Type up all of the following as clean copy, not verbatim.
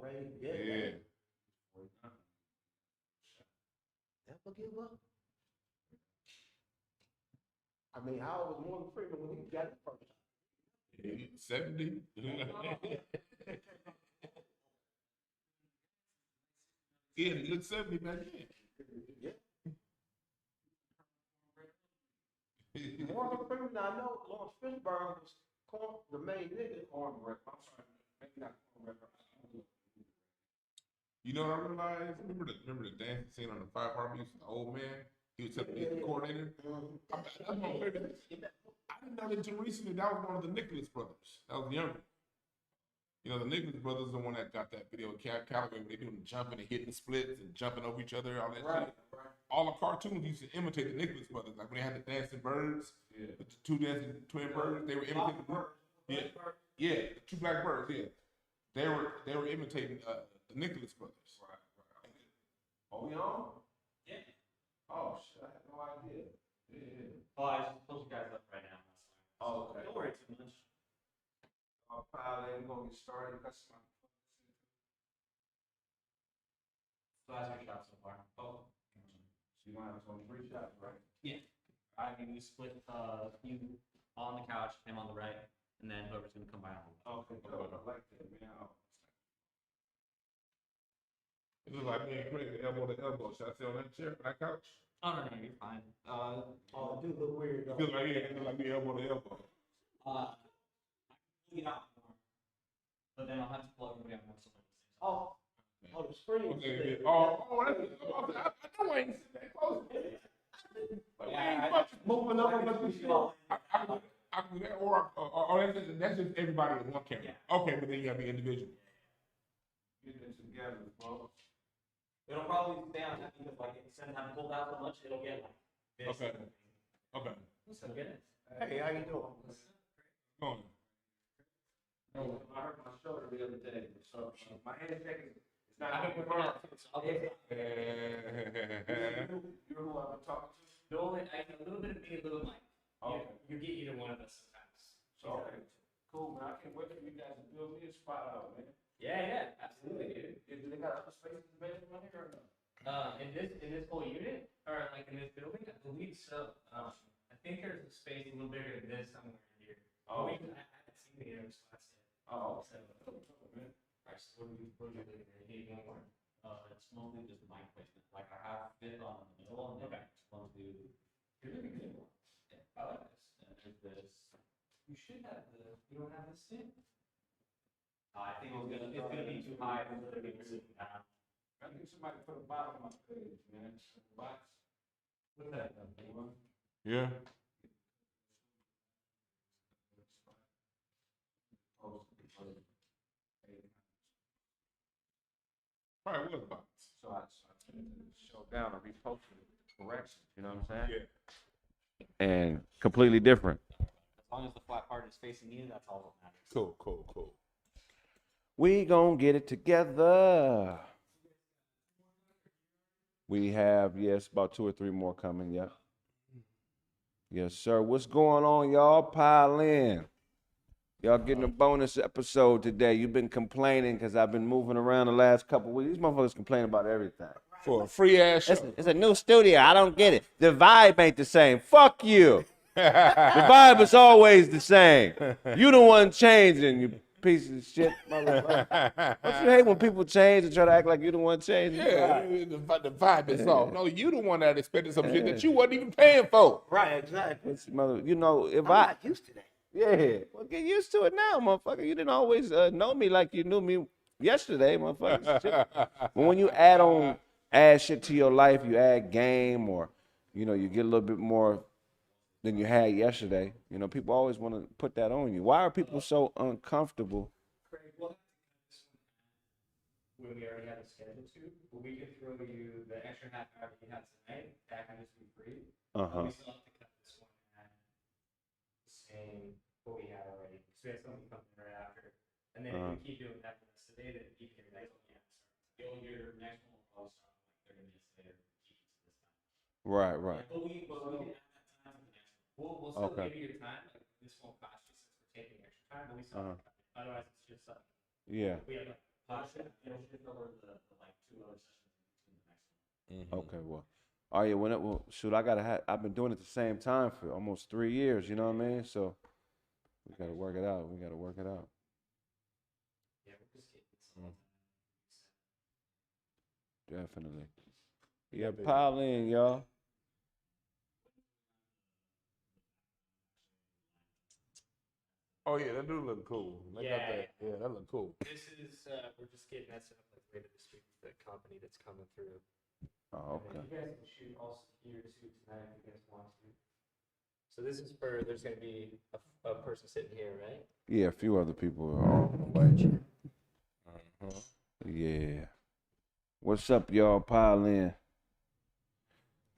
Kraig, Yeah. Never give up. I mean, how old was Morgan Freeman when he got it first? 70. Yeah, he looked 70 back then. Yeah. Morgan Freeman, I know Lawrence Fishburne was the main nigga. Cornbread. I'm sorry, maybe not cornbread. You know what I realized? Remember the dancing scene on the Five Heartbeats? The old man, he was telling me the coordinator. I didn't know that until recently. That was one of the Nicholas brothers. That was the younger. You know, the Nicholas brothers are the one that got that video with Callaway. They doing the jumping and hitting splits and jumping over each other, all that shit. Right. All the cartoons used to imitate the Nicholas brothers. Like when they had the dancing birds, the two dancing twin birds, they were imitating. Yeah, the two black birds. Yeah, they were imitating the Nicholas brothers. Right. Are we on? Yeah. Oh shit, I had no idea. Yeah. Oh, I just pulled you guys up right now. Oh, okay. Don't worry too much. Probably we're gonna get started. That's my. So that's your shot so far. Oh. So you want to have 23 shots, right? Yeah. I mean, we split you on the couch, him on the right, and then whoever's gonna come by on the left. Okay, good. I like that, man. It looks like me and Kraig elbow to elbow. Should I sit on that chair, that couch? Oh no, you're fine. Oh, it do look weird. It feels like me elbow to elbow. I can get out more, but then I'll have to pull everybody on one side. Oh, the screen. Okay, yeah. Oh, that's it. I know I ain't sitting that close. Moving up on the show. I can do that, or that's just everybody with one camera. Yeah. Okay, but then you have to be individual. Get it together, folks. It'll probably stay on that because like since I'm pulled out so much, it'll get like this. Okay. So get it. Hey, how you doing? Go on. I hurt my shoulder the other day, so my handshake is not. I've been working out since August. You're who I've been talking to. The only a little bit of me, a little Mike. Okay. You get either one of us sometimes. So cool, man. I can't wait for you guys to build me a spot out, man. Yeah, absolutely, dude. Do they got other spaces available in here or no? In this whole unit, or like in this building, I believe so. I think there's a space a little bigger than this somewhere here. Oh. I haven't seen the other spots yet. Oh, So, man. alright, so what do you looking at? Need one more? It's mostly just mic placement. Like I have it on the middle, and then I just want to do. You're doing a good one. Yeah, I like this. And there's this. You should have the. You don't have this too. I think it's gonna be too high for the people sitting down. I think somebody put a bottom on my page, man. Box. What's that? Yeah. Probably was box. So I turned the show down and reposted corrections. You know what I'm saying? Yeah. And completely different. As long as the flat part is facing you, that's all that matters. Cool. We gonna get it together. We have, yes, about 2 or 3 more coming, yeah. Yes, sir. What's going on, y'all? Pile in. Y'all getting a bonus episode today. You've been complaining because I've been moving around the last couple weeks. These motherfuckers complain about everything. For a free ass show. It's a new studio. I don't get it. The vibe ain't the same. Fuck you. The vibe is always the same. You the one changing, you piece of shit, motherfucker. Don't you hate when people change and try to act like you the one changing? Yeah, the vibe is off. No, you the one that expected some shit that you wasn't even paying for. Right, exactly. You know, if I'm not used to that. Yeah, well, get used to it now, motherfucker. You didn't always know me like you knew me yesterday, motherfucker. But when you add shit to your life, you add game, or you know, you get a little bit more than you had yesterday. You know, people always want to put that on you. Why are people so uncomfortable? Kraig, we'll have to cut this one when we already have it scheduled to, but we can throw you the extra half hour that you had tonight. That can just be free. We still have to cut this one at the same what we had already. So we have something coming right after. And then if we keep doing that for the rest of the day, then you can next one. Your next one will probably start like 30 minutes later. Keep it to this time. Right. But we can add that time to the next one. We'll still give you your time. Like this won't cost you since we're taking extra time, but we still have to cut it. Otherwise, it's just Yeah. we have like It'll shift over the like 2 other sessions. Okay, well. Oh yeah, shoot, I've been doing it the same time for almost 3 years, you know what I mean? So we gotta work it out. Yeah, we're just getting Definitely. Yeah, pile in, y'all. Oh yeah, that do look cool. They got Yeah. that. Yeah, that look cool. This is we're just getting that set up like later this week with the company that's coming through. Oh, And okay. you guys can shoot also here too tonight if you guys want to. So this is for there's gonna be a person sitting here, right? Yeah, a few other people are on the way. Yeah. What's up, y'all? Pile in.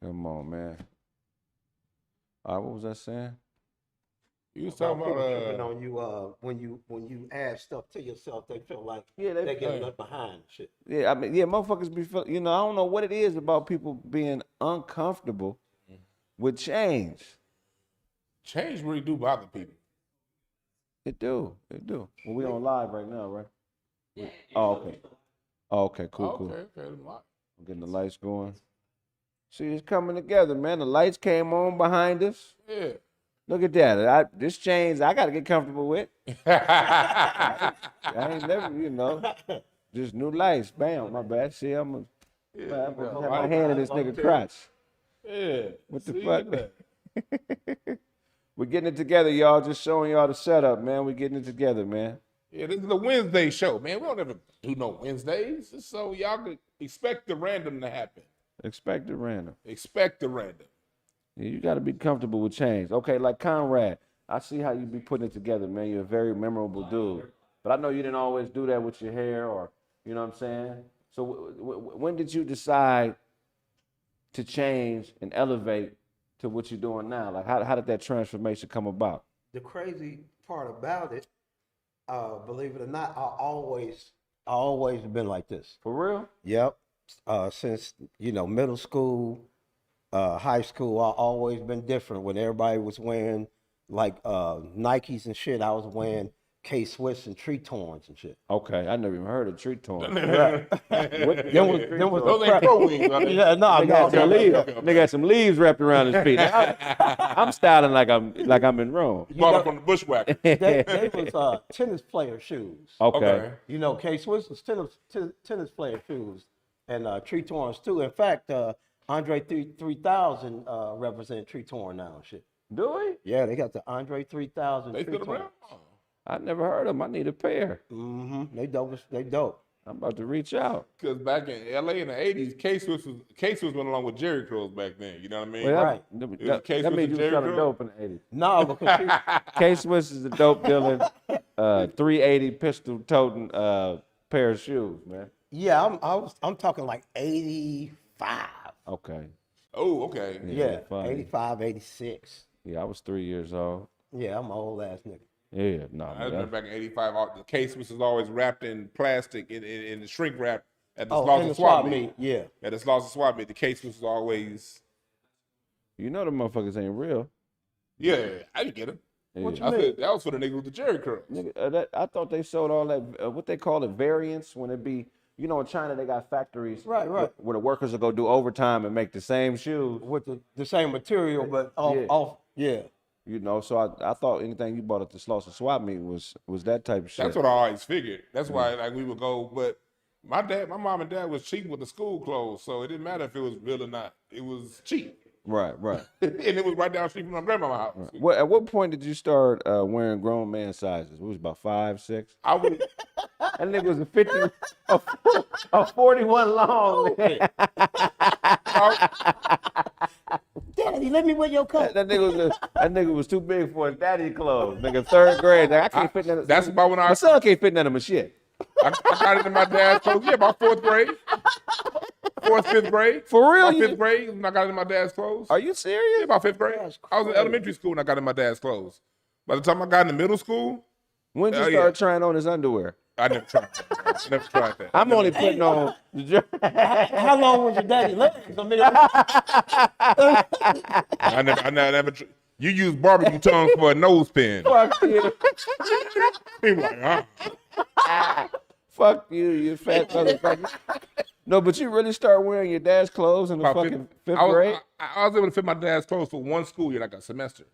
Come on, man. All right, what was I saying? You was talking people about tripping on you when you add stuff to yourself, they feel like Yeah, they get left behind and shit. Yeah, I mean, yeah, motherfuckers be feel, I don't know what it is about people being uncomfortable with change. change really do bother people. It do. Well, we on live right now, right? Yeah. Oh, okay. Oh, okay, cool. Okay. I'm getting the lights going. See, it's coming together, man. The lights came on behind us. Yeah. Look at that. This change, I got to get comfortable with. I ain't never, just new lights. Bam, my bad. See, I'm going to have my hand in this nigga crotch. Yeah. What the See, fuck? look at that. We're getting it together, y'all. Just showing y'all the setup, man. We're getting it together, man. Yeah, this is the Wednesday show, man. We don't ever do no Wednesdays. So y'all could expect the random to happen. Expect the random. Expect the random. Yeah, you got to be comfortable with change. Okay, like Conrad, I see how you be putting it together, man. You're a very memorable dude. But I know you didn't always do that with your hair or, you know what I'm saying? So when did you decide to change and elevate to what you're doing now? Like, how did that transformation come about? The crazy part about it, believe it or not, I always been like this. For real? Yep. Since middle school, high school, I always been different. When everybody was wearing like Nikes and shit, I was wearing K-Swiss and tree torns and shit. Okay, I never even heard of tree torn. Those ain't pro wings, are they? Yeah, no. Nigga had some leaves wrapped around his feet. I'm styling like I'm in Rome. Bought them from the bushwhacker. They was tennis player shoes. Okay. K-Swiss was tennis player shoes, and tree torns too. In fact, Andre 3000 represent tree torn now and shit. Do we? Yeah, they got the Andre 3000 They tree still torn. around? I never heard of them. I need a pair. Mm-hmm. They dope. I'm about to reach out. Because back in LA in the 80s, K-Swiss went along with Jerry curls back then. You know what I mean? Well, Right. That means you was selling dope in the 80s. No, because K-Swiss is a dope dealing, 380 pistol toting pair of shoes, man. yeah, I'm talking like 85. Okay. Oh, okay. Yeah, funny. 85, 86. Yeah, I was 3 years old. Yeah, I'm an old ass nigga. Yeah, no, I man. remember back in 85, the K-Swiss was always wrapped in plastic in the shrink wrap at the in Slauson the Swap swap meet. meet, yeah. At the Slauson Swap meet, the K-Swiss was always, You know the motherfuckers ain't real. yeah, I didn't get it. Yeah. What you I mean? said that was for the niggas with the Jerry curls. Nigga, I thought they sold all that, what they call it, variants, when it be, in China they got factories Right. where the workers will go do overtime and make the same shoes. With the same material, but off. Yeah. So I thought anything you bought at the Slauson Swap meet was that type of shit. That's what I always figured. That's why like we would go, but my mom and dad was cheap with the school clothes, so it didn't matter if it was real or not. It was cheap. Right. And it was right down the street from my grandma's house. Right. At what point did you start wearing grown man sizes? It was about 5, 6. I would That nigga was a 50, a 41 long. Man. Daddy, let me wear your coat. That nigga was too big for his daddy clothes. Nigga, 3rd grade. Like, I can't fit in that. That's about when My son can't fit in that of my shit. I got it in my dad's clothes. Yeah, about 4th grade. 4th, 5th grade. For real? About 5th grade when I got it in my dad's clothes. Are you serious? Yeah, about 5th grade. I was in elementary school when I got in my dad's clothes. By the time I got into middle school, When did you start trying on his underwear? I never tried that. I never tried that. I'm only putting on. How long was your daddy legs? I never. You use barbecue tongs for a nose pin. Fuck you. He was like, Fuck you, you fat motherfucker. No, but you really start wearing your dad's clothes in the fucking fifth grade? I was able to fit my dad's clothes for one school year, like a semester.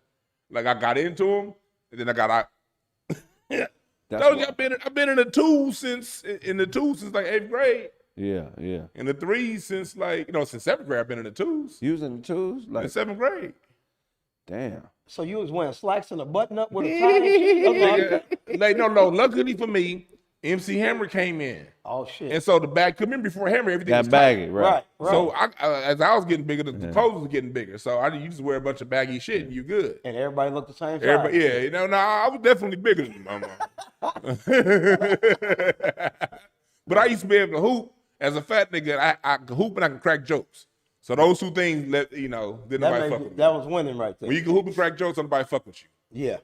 Like I got into them, and then I got out. Told you I've been in the twos since like 8th grade. Yeah. In the threes since since 7th grade. I've been in the twos. You was in the twos? In 7th grade. Damn. So you was wearing slacks and a button up with a tie and shit? No. Luckily for me, MC Hammer came in. Oh shit. And so the bag come in before Hammer, everything Got was baggy, tight. right. So as I was getting bigger, the clothes was getting bigger. So you just wear a bunch of baggy shit and you good. And everybody looked the same size. Everybody, yeah, I was definitely bigger than my mom. But I used to be able to hoop. As a fat nigga, I can hoop and I can crack jokes. So those two things, didn't nobody fuck with me. That was winning right there. When you can hoop and crack jokes, nobody fuck with you. Yeah.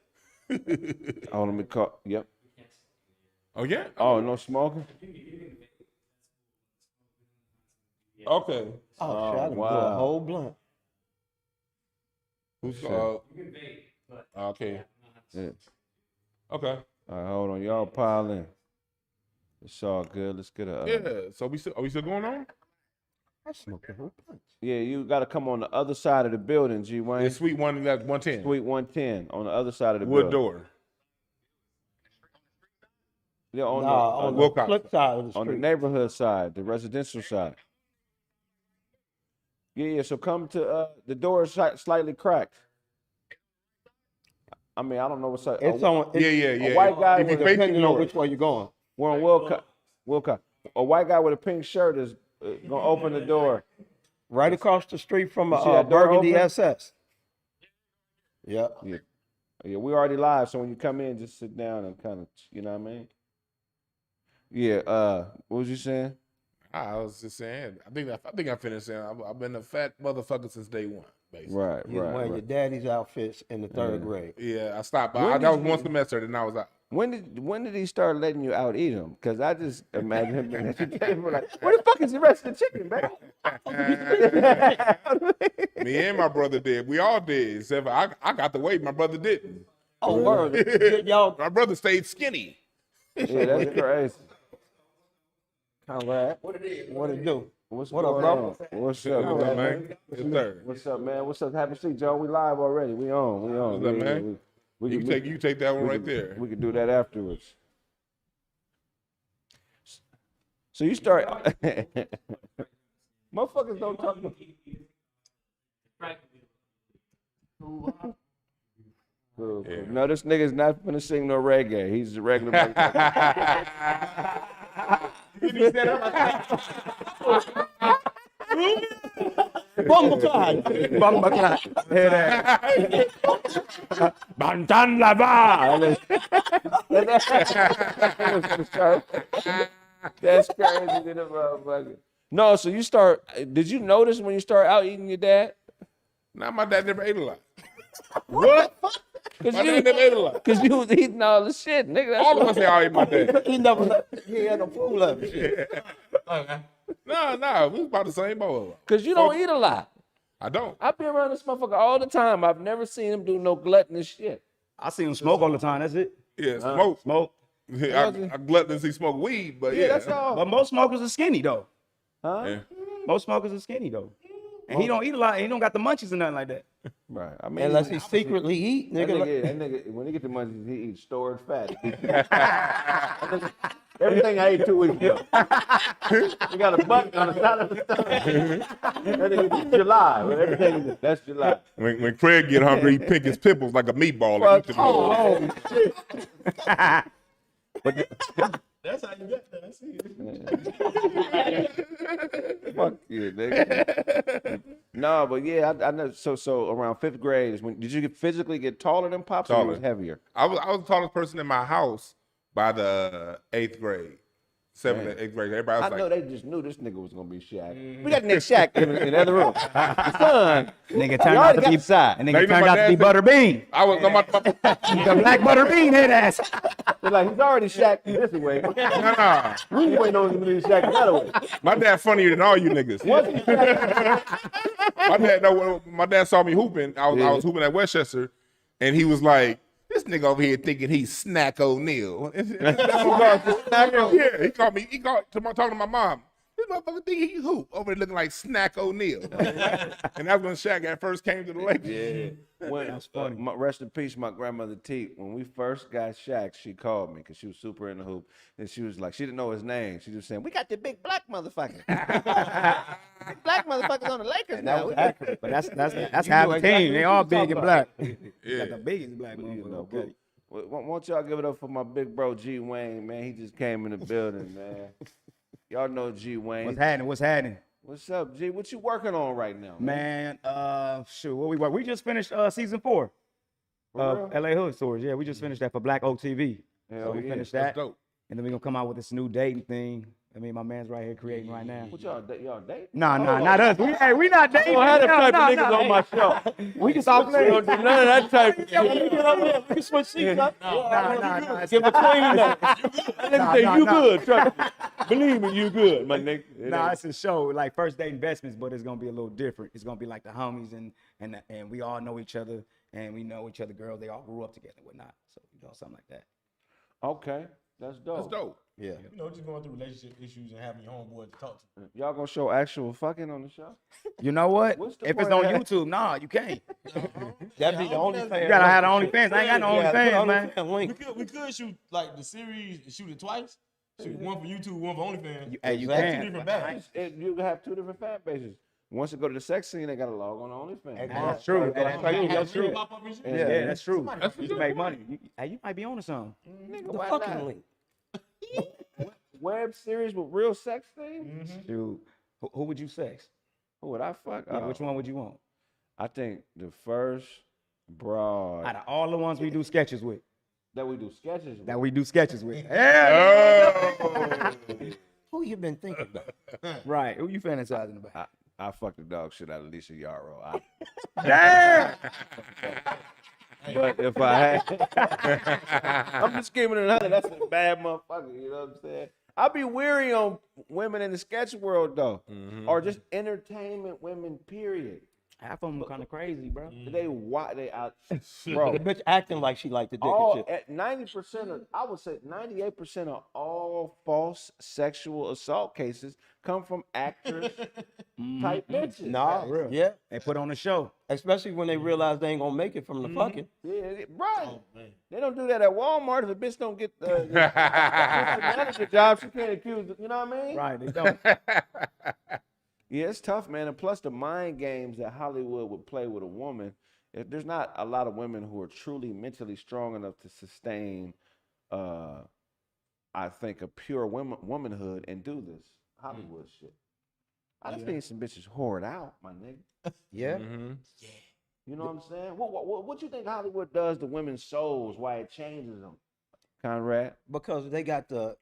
Oh, let me call. Yep. Oh, yeah? Oh, no smoking? Okay. Oh, shit, I can blow wow. a whole blunt. Who's, You can vape, but okay. Yeah. Okay. All right, hold on. Y'all pile in. It's all good. Let's get a. Yeah. So are we still going on? I smoked a whole blunt. Yeah, you got to come on the other side of the building, G Wayne. It's Suite 110. Suite 110 on the other side of the Wood building. door. Yeah, on On the the flip side of the on the street. neighborhood side, the residential side. Yeah. So come to the door is slightly cracked. I mean, I don't know what's up. It's on. Yeah. A white guy If you with a face the Depending on door. which way you're going. We're on Wilcott. A white guy with a pink shirt is gonna open the door. Right across the street from You see that door Burgundy open? SS. Yeah. Yeah, we already live, so when you come in, just sit down and kind of, you know what I mean? Yeah. What was you saying? I was just saying. I think I finished saying. I've been a fat motherfucker since day one, basically. Right. You was wearing your daddy's outfits in the third grade. Yeah, I stopped. When That was did one you- semester, then I was out. When did he start letting you out eat him? Because I just imagine him being at the table like, where the fuck is the rest of the chicken, man? Me and my brother did. We all did. Except I got the weight. My brother didn't. Oh, word. Y'all. My brother stayed skinny. Yeah, that's crazy. All right. What it do? What's What up, going bro? on? What's up, What's up, man? man? Yes, sir. What's up, man? What's up? Happy to see you, Joe. We live already. We on. What's up, man? We You take that one right there. We can do that afterwards. So you start. Motherfuckers don't talk. Cool. Yeah. No, this nigga's not finna sing no reggae. He's a regular motherfucker. Bumbleclad. Hear that? Bantan lava. That's crazy to the motherfucker. No, so you start. Did you notice when you start out eating your dad? Nah, my dad never ate a lot. What? My dad never ate a lot. Cause you was eating all the shit, nigga. That's All of what- us say I ate my dad. He had no food left. No, we was about the same boat. Cause you don't eat a lot. I don't. I be around this motherfucker all the time. I've never seen him do no gluttonous shit. I see him smoke all the time. That's it. Yeah, smoke. Smoke. I gluttonously smoke weed, but yeah. That's all. But most smokers are skinny though. Huh? Yeah. Most smokers are skinny though. And he don't eat a lot. And he don't got the munchies or nothing like that. Right. I mean, Unless he secretly eat, that nigga. nigga, when he get the money, he eats stored fat. Everything I ate 2 weeks ago. You got a button on the side of the stomach. That nigga is July. But everything that's July. When Kraig get hungry, he pick his pimples like a meatball. And eat them. That's how you get that. I see Fuck you, nigga. No, but yeah, I know. So around 5th grade is when did you physically get taller than Pops or you was Taller. heavier? I was the tallest person in my house by the 8th grade. 7th and 8th grade. Everybody I was know like, they just knew this nigga was gonna be Shaq. We got Nick Shaq in the other room. Son, Nigga you turned out already to got be the side. and Now, nigga you know turned my out to be dad said- Butterbean. I was on my The black Butterbean head ass. They're like, he's already Shaq this way. nah. We waiting on him to be Shaq the other way. My dad funnier than all you niggas. My dad saw me hooping. I was hooping at Westchester, and he was like, This nigga over here thinking he's Snack O'Neal. Yeah, he called talking to my mom. This motherfucker think he hoop over there looking like Snack O'Neal. And that's when Shaq first came to the Lakers. Yeah. That's funny. Rest in peace, my grandmother T. When we first got Shaq, she called me because she was super in the hoop. And she was like, she didn't know his name. She was saying, we got the big black motherfucker. Big black motherfuckers on the Lakers now. But that's half the team. They all big and black. Yeah. Got the biggest black motherfucker. Okay. Won't y'all give it up for my big bro G Wayne, man? He just came in the building, man. Y'all know G Wayne. What's happening? What's up, G? What you working on right now, man? Shoot, what we work? We just finished season 4 of LA Hood Stories. Yeah, we just finished that for Black Oak TV. So we finished that. That's dope. And then we're gonna come out with this new dating thing. I mean, my man's right here creating right now. What y'all dating? Nah, not us. We not dating. I had that type of niggas on my show. We can stop playing. None of that type of shit. We can switch seats up. Nah. Give a clean up. Nigga say you good. Trust me. Believe me, you good, my nigga. Nah, it's a show like First Date Investments, but it's gonna be a little different. It's gonna be like the homies and we all know each other and we know each other girls. They all grew up together and whatnot. So something like that. Okay. That's dope. That's dope. Yeah. Just going through relationship issues and having your homeboy to talk to. Y'all gonna show actual fucking on the show? You know what? If it's on YouTube, nah, you can't. That'd be the only fan. You gotta have the OnlyFans. I ain't got no OnlyFans, man. We could shoot like the series and shoot it twice. Shoot one for YouTube, one for OnlyFans. You can. Two different bags. You have two different fan bases. Once you go to the sex scene, they gotta log on OnlyFans. That's true. That's true. Yeah, that's true. You can make money. You might be on to something. Nigga, why not? Web series with real sex things? Dude, who would you sex? Who would I fuck? Yeah, which one would you want? I think the first broad. Out of all the ones we do sketches with. That we do sketches with. Yeah. Who you been thinking about? Right. Who you fantasizing about? I fucked the dog shit out of Lisa Yarrow. Damn! But if I had, I'm just giving it another. That's a bad motherfucker. You know what I'm saying? I be weary on women in the sketch world though, or just entertainment women. Period. Half of them kind of crazy, bro. They out, bro. The bitch acting like she like the dick and shit. 90% of, I would say 98% of all false sexual assault cases come from actors type bitches. Nah, yeah. They put on a show. Especially when they realize they ain't gonna make it from the fucking. Yeah, right. Oh, they don't do that at Walmart. If a bitch don't get the manager job, she can't accuse them. You know what I mean? Right, they don't. Yeah, it's tough, man. And plus the mind games that Hollywood would play with a woman. If there's not a lot of women who are truly mentally strong enough to sustain, I think, a pure womanhood and do this Hollywood shit. I just think some bitches whored out, my nigga. Yeah. Yeah. You know what I'm saying? What you think Hollywood does to women's souls? Why it changes them, Conrad? Because they got the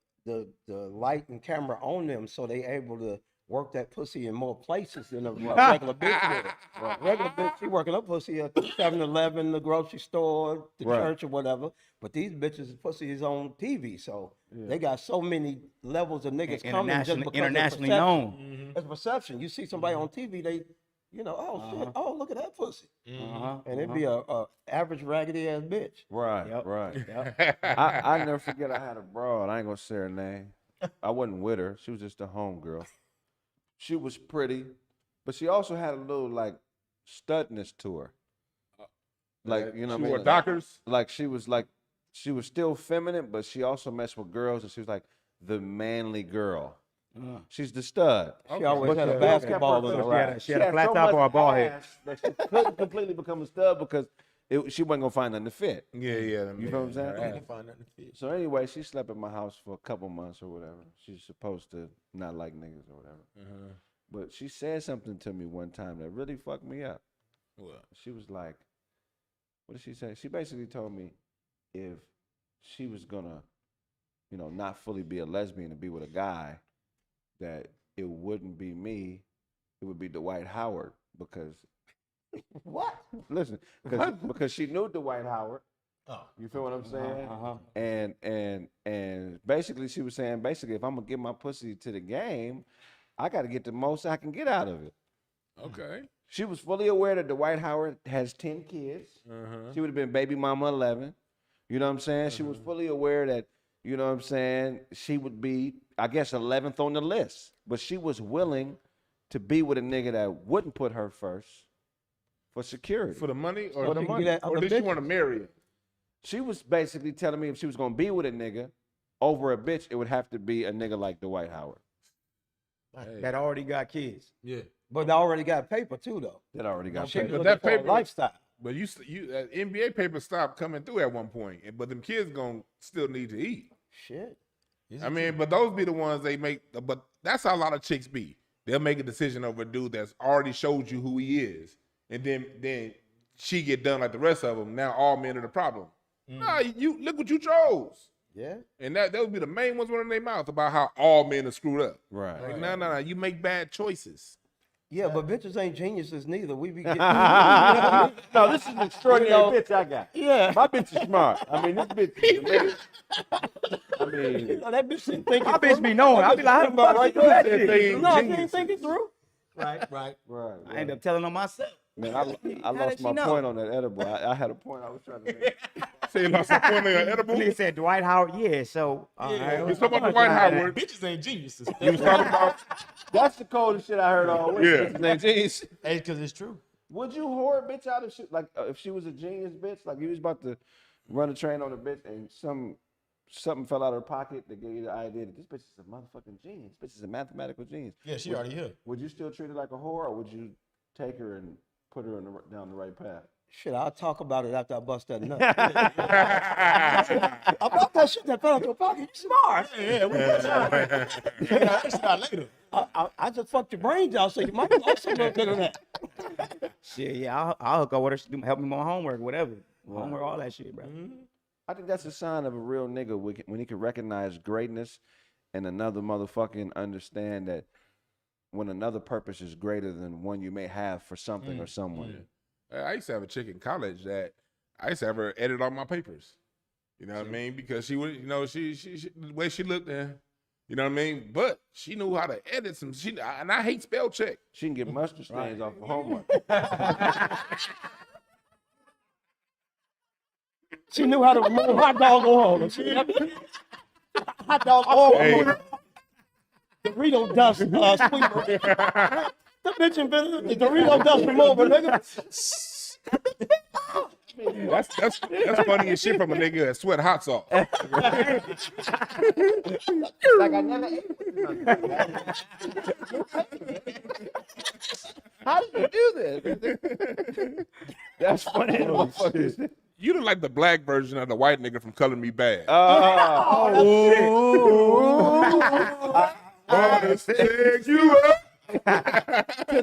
light and camera on them, so they able to work that pussy in more places than a regular bitch would. Regular bitch, she working her pussy at the 7-Eleven, the grocery store, the church or whatever. But these bitches' pussy is on TV, so they got so many levels of niggas coming just because internationally known. It's perception. You see somebody on TV, they, shit, oh, look at that pussy. And it'd be a average raggedy ass bitch. Right, right. Yep. I never forget I had a broad. I ain't gonna say her name. I wasn't with her. She was just a homegirl. She was pretty, but she also had a little like studness to her. Like, you know what I mean? Wore Dockers? Like she was still feminine, but she also messed with girls, and she was like the manly girl. She's the stud. She always had a basketball in her right. She had a flat top or a ball head. That she couldn't completely become a stud because she wasn't gonna find nothing to fit. Yeah. You feel what I'm saying? I didn't find nothing to fit. So anyway, she slept in my house for a couple months or whatever. She's supposed to not like niggas or whatever. But she said something to me one time that really fucked me up. What? She was like, what did she say? She basically told me if she was gonna, not fully be a lesbian and be with a guy, that it wouldn't be me, it would be Dwight Howard because. What? Listen, because she knew Dwight Howard. Oh. You feel what I'm saying? And basically she was saying, if I'm gonna give my pussy to the game, I gotta get the most I can get out of it. Okay. She was fully aware that Dwight Howard has 10 kids. She would have been baby mama 11. You know what I'm saying? She was fully aware that, you know what I'm saying, she would be, I guess, 11th on the list. But she was willing to be with a nigga that wouldn't put her first for security. For the money? Or, For the money. Or did she want to marry him? She was basically telling me if she was going to be with a nigga over a bitch, it would have to be a nigga like Dwight Howard. That already got kids. Yeah. But they already got paper too, though. That already got She paid. But looking that for a paper- lifestyle. But you NBA paper stopped coming through at one point, but them kids gonna still need to eat. Shit. I mean, but those be the ones they make. But that's how a lot of chicks be. They'll make a decision over a dude that's already showed you who he is, and then she get done like the rest of them. Now all men are the problem. Nah, you look what you chose. Yeah. And that would be the main ones running their mouth about how all men are screwed up. Right. Like, no, you make bad choices. Yeah, but bitches ain't geniuses neither. We be getting. No, this is an extraordinary bitch I got. Yeah. My bitch is smart. I mean, this bitch is amazing. I mean, That bitch didn't think My bitch be knowing. I be like, how the fuck you do that shit? No, she didn't think it through. Right. right. I end up telling on myself. Man, I lost my point on that edible. I had a point I was trying to make. Say you lost a point on your edible. He said Dwight Howard. Yeah, so. You talking about Dwight Howard? Bitches ain't geniuses. You was talking about That's the coldest shit I heard all week. Yeah. Jeez. Hey, because it's true. Would you whore a bitch out if she was a genius bitch? Like you was about to run a train on a bitch and something fell out of her pocket that gave you the idea that this bitch is a motherfucking genius. This bitch is a mathematical genius. Yeah, she already here. Would you still treat her like a whore, or would you take her and put her down the right path? Shit, I'll talk about it after I bust that nut. About that shit that fell out your pocket, you smart. Yeah, we got time. It's not later. I just fucked your brains out, so you might also look good at that. Shit, yeah, I'll hook up with her. She do help me with my homework, whatever. Homework, all that shit, bro. I think that's a sign of a real nigga when he can recognize greatness and another motherfucking understand that when another purpose is greater than one you may have for something or someone. I used to have a chick in college that I used to have her edit all my papers. You know what I mean? Because she would, she the way she looked there, you know what I mean? But she knew how to edit some shit, and I hate spell check. She can get mustard stains off of homework. She knew how to remove hot dog oil. Hot dog oil. Hey. Dorito dust sweeper. The bitch invented the Dorito dust remover, nigga. That's funny as shit from a nigga that sweat hot sauce. Like I never ate How did you do this? That's funny. Motherfucker. You look like the black version of the white nigga from Color Me Bad. Wanna take you up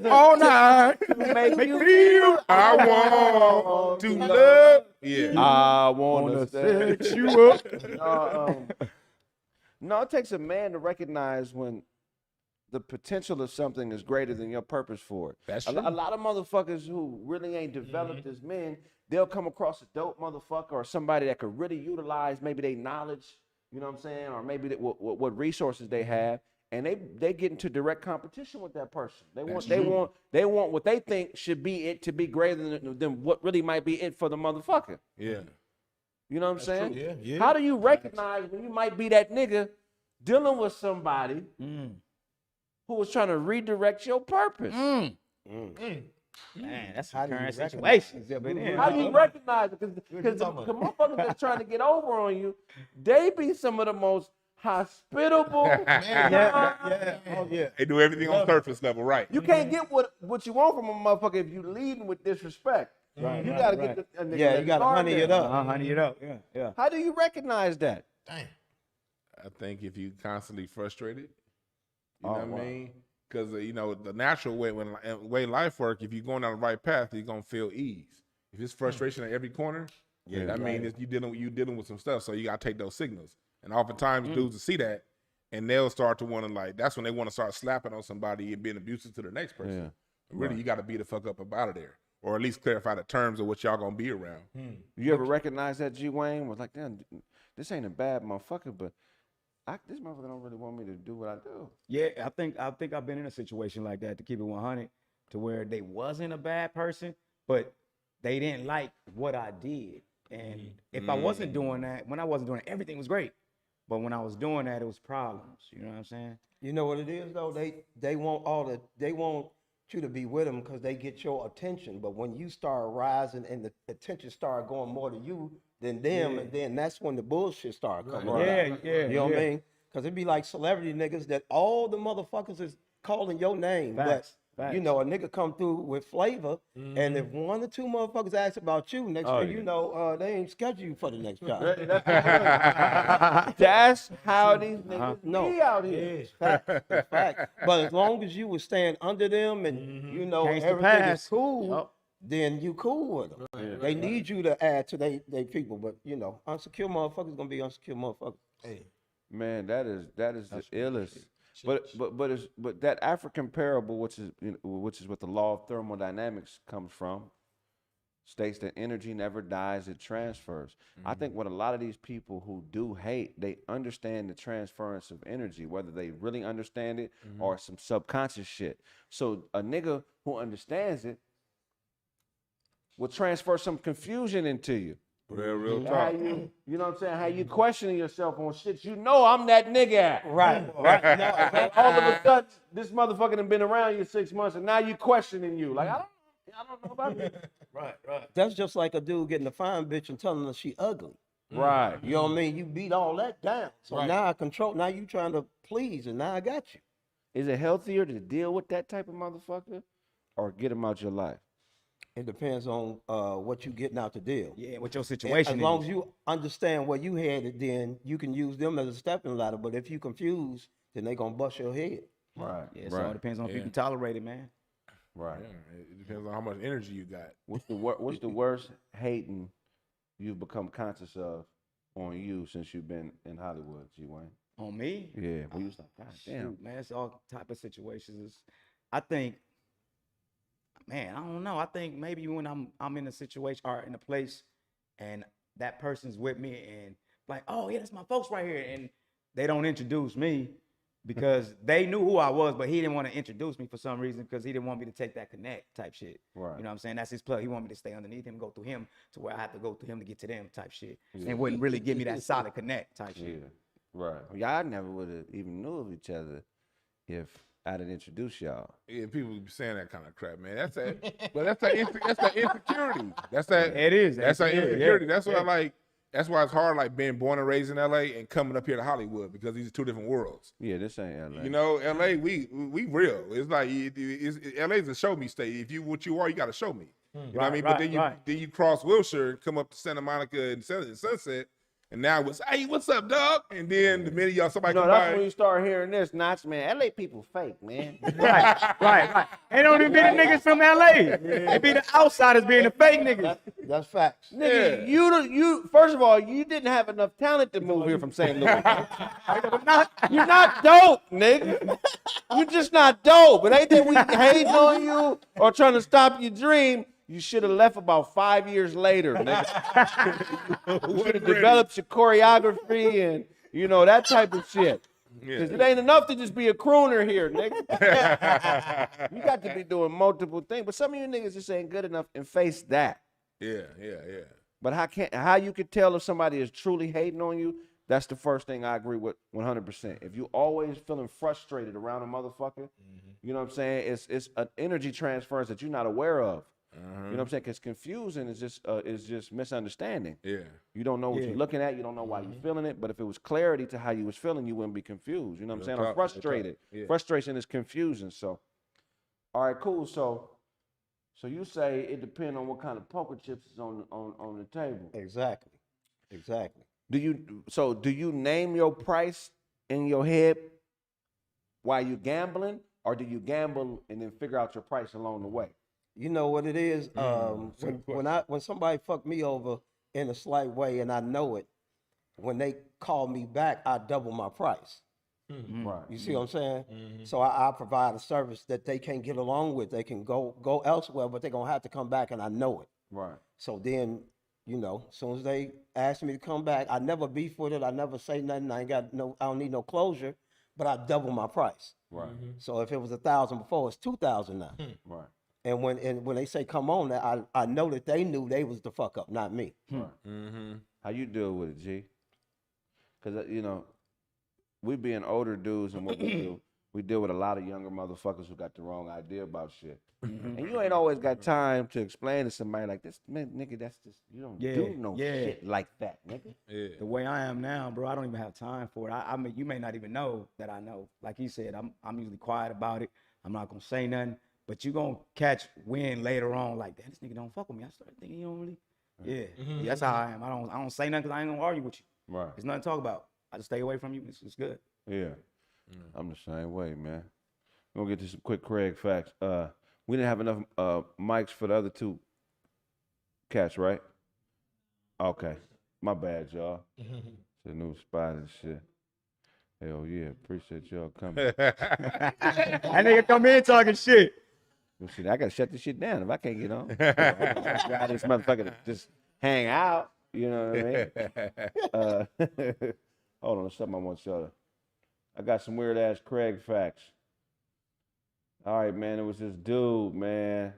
all night to make me feel I want to love. Yeah. I wanna set you up. No, it takes a man to recognize when the potential of something is greater than your purpose for it. That's A true. lot of motherfuckers who really ain't developed as men, they'll come across a dope motherfucker or somebody that could really utilize maybe their knowledge, you know what I'm saying, or maybe what resources they have, and they get into direct competition with that person. They want what they think should be it to be greater than what really might be it for the motherfucker. Yeah. You know what I'm saying? true, yeah. How do you recognize when you might be that nigga dealing with somebody who was trying to redirect your purpose? Man, that's How how do you current recognize situations. Yeah, but How do you recognize it? Because the motherfuckers that's trying to get over on you, they be some of the most hospitable. Oh, yeah. They do everything on surface level, right? You can't get what you want from a motherfucker if you leading with disrespect. You gotta get a nigga Yeah, that's you gotta guard honey it down. up. honey it up. Yeah. How do you recognize that? Damn. I think if you constantly frustrated, you know what I mean? Because the natural way life work, if you're going down the right path, you're gonna feel ease. If it's frustration at every corner, that means you dealing with some stuff. So you gotta take those signals. And oftentimes dudes will see that, and they'll start to want to that's when they want to start slapping on somebody and being abusive to the next person. And really, you got to beat the fuck up out of there, or at least clarify the terms of what y'all gonna be around. You ever recognize that, G Wayne? Was like, damn, this ain't a bad motherfucker, but this motherfucker don't really want me to do what I do. Yeah, I think I've been in a situation like that, to keep it 100, to where they wasn't a bad person, but they didn't like what I did. And if I wasn't doing that, when I wasn't doing it, everything was great. But when I was doing that, it was problems. You know what I'm saying? You know what it is though? They want they want you to be with them because they get your attention. But when you start rising and the attention start going more to you than them, and then that's when the bullshit start coming. Yeah, yeah. You know what I mean? Because it'd be like celebrity niggas that all the motherfuckers is calling your name. Facts. But you know, a nigga come through with flavor, and if one or two motherfuckers ask about you, next thing you know, they ain't scheduled you for the next job. That's how these niggas be out here. It's fact. But as long as you was staying under them and you know Change the everything past. is cool, then you cool with them. They need you to add to they people, but you know, unsecure motherfuckers gonna be unsecure motherfuckers. Hey, Man, that is the illest. But that African parable, which is what the law of thermodynamics comes from, states that energy never dies; it transfers. I think what a lot of these people who do hate, they understand the transference of energy, whether they really understand it or some subconscious shit. So a nigga who understands it will transfer some confusion into you. Real How talk. you know what I'm saying? How you questioning yourself on shit you know I'm that nigga at. Right. And all of a sudden, this motherfucker done been around you 6 months, and now you questioning you. Like, I don't know about this. right. That's just like a dude getting a fine bitch and telling her she ugly. Right. You know what I mean? You beat all that down. So now I control. Now you trying to please, and now I got you. Is it healthier to deal with that type of motherfucker or get him out your life? It depends on what you getting out the deal. Yeah, what your situation As is. long as you understand where you headed, then you can use them as a stepping ladder. But if you confused, then they gonna bust your head. Right. Yeah, so it depends on if you can tolerate it, man. Right. Yeah, it depends on how much energy you got. What's the worst hating you've become conscious of on you since you've been in Hollywood, G Wayne? On me? Yeah. Well, you was like, God damn. Shoot, man, it's all type of situations. I think, man, I don't know. I think maybe when I'm in a situation or in a place and that person's with me and like, oh yeah, that's my folks right here, and they don't introduce me because they knew who I was, but he didn't want to introduce me for some reason because he didn't want me to take that connect type shit. Right. You know what I'm saying? That's his plug. He wanted me to stay underneath him, go through him to where I have to go through him to get to them type shit. And wouldn't really give me that solid connect type shit. Yeah. Right. Y'all never would have even knew of each other if I didn't introduce y'all. Yeah, people be saying that kind of crap, man. That's that. But that's that insecurity. That's that. It is. That's that insecurity. Yeah. That's what I like. That's why it's hard, like being born and raised in LA and coming up here to Hollywood because these are two different worlds. Yeah, this ain't LA. You know, LA, we real. It's like LA's a show me state. If you what you are, you got to show me. You know what I mean? But then you cross Wilshire and come up to Santa Monica and Sunset. And now it's, hey, what's up, dog? And then the minute somebody come that's by. when you start hearing this, Notch, man. LA people fake, man. Right. They don't even be the niggas from LA. They be the outsiders being the fake niggas. That's facts. Nigga, you first of all, you didn't have enough talent to move here from St. Louis. You're not dope, nigga. You're just not dope. It ain't that we hating on you or trying to stop your dream. You should have left about 5 years later, nigga. You should have developed your choreography and, you know, that type of shit. Because it ain't enough to just be a crooner here, nigga. You got to be doing multiple things. But some of you niggas just ain't good enough and face that. Yeah. But how you could tell if somebody is truly hating on you, that's the first thing I agree with 100%. If you always feeling frustrated around a motherfucker, you know what I'm saying? It's an energy transference that you're not aware of. You know what I'm saying? Because confusing is just misunderstanding. Yeah. You don't know what you're looking at. You don't know why you're feeling it. But if it was clarity to how you was feeling, you wouldn't be confused. You know what I'm saying? I'm frustrated. Yeah. Frustration is confusion. So, all right, cool. So you say it depends on what kind of poker chips is on the table. Exactly. Do you name your price in your head while you gambling, or do you gamble and then figure out your price along the way? You know what it is? When somebody fuck me over in a slight way and I know it, when they call me back, I double my price. Right. You see what I'm saying? So I provide a service that they can't get along with. They can go elsewhere, but they're gonna have to come back, and I know it. Right. So then, you know, as soon as they ask me to come back, I never beef with it. I never say nothing. I don't need no closure, but I double my price. Right. So if it was 1,000 before, it's 2,000 now. Right. And when they say come on, I know that they knew they was the fuck up, not me. How you deal with it, G? Because we being older dudes and what we do, we deal with a lot of younger motherfuckers who got the wrong idea about shit. And you ain't always got time to explain to somebody like this, man, nigga, that's just, you don't do no shit like that, nigga. Yeah. The way I am now, bro, I don't even have time for it. I mean, you may not even know that I know. Like he said, I'm usually quiet about it. I'm not gonna say nothing. But you gonna catch wind later on, like, damn, this nigga don't fuck with me. I started thinking you don't really. Yeah, that's how I am. I don't say nothing because I ain't gonna argue with you. Right. There's nothing to talk about. I just stay away from you. It's good. Yeah. I'm the same way, man. We're gonna get to some quick Kraig facts. We didn't have enough mics for the other two cats, right? Okay. My bad, y'all. It's a new spot and shit. Hell yeah. Appreciate y'all coming. That nigga come in talking shit. Well, shit, I gotta shut this shit down if I can't get on. Got this motherfucker to just hang out. You know what I mean? Hold on, there's something I want y'all to. I got some weird ass Kraig facts. All right, man. It was this dude, man.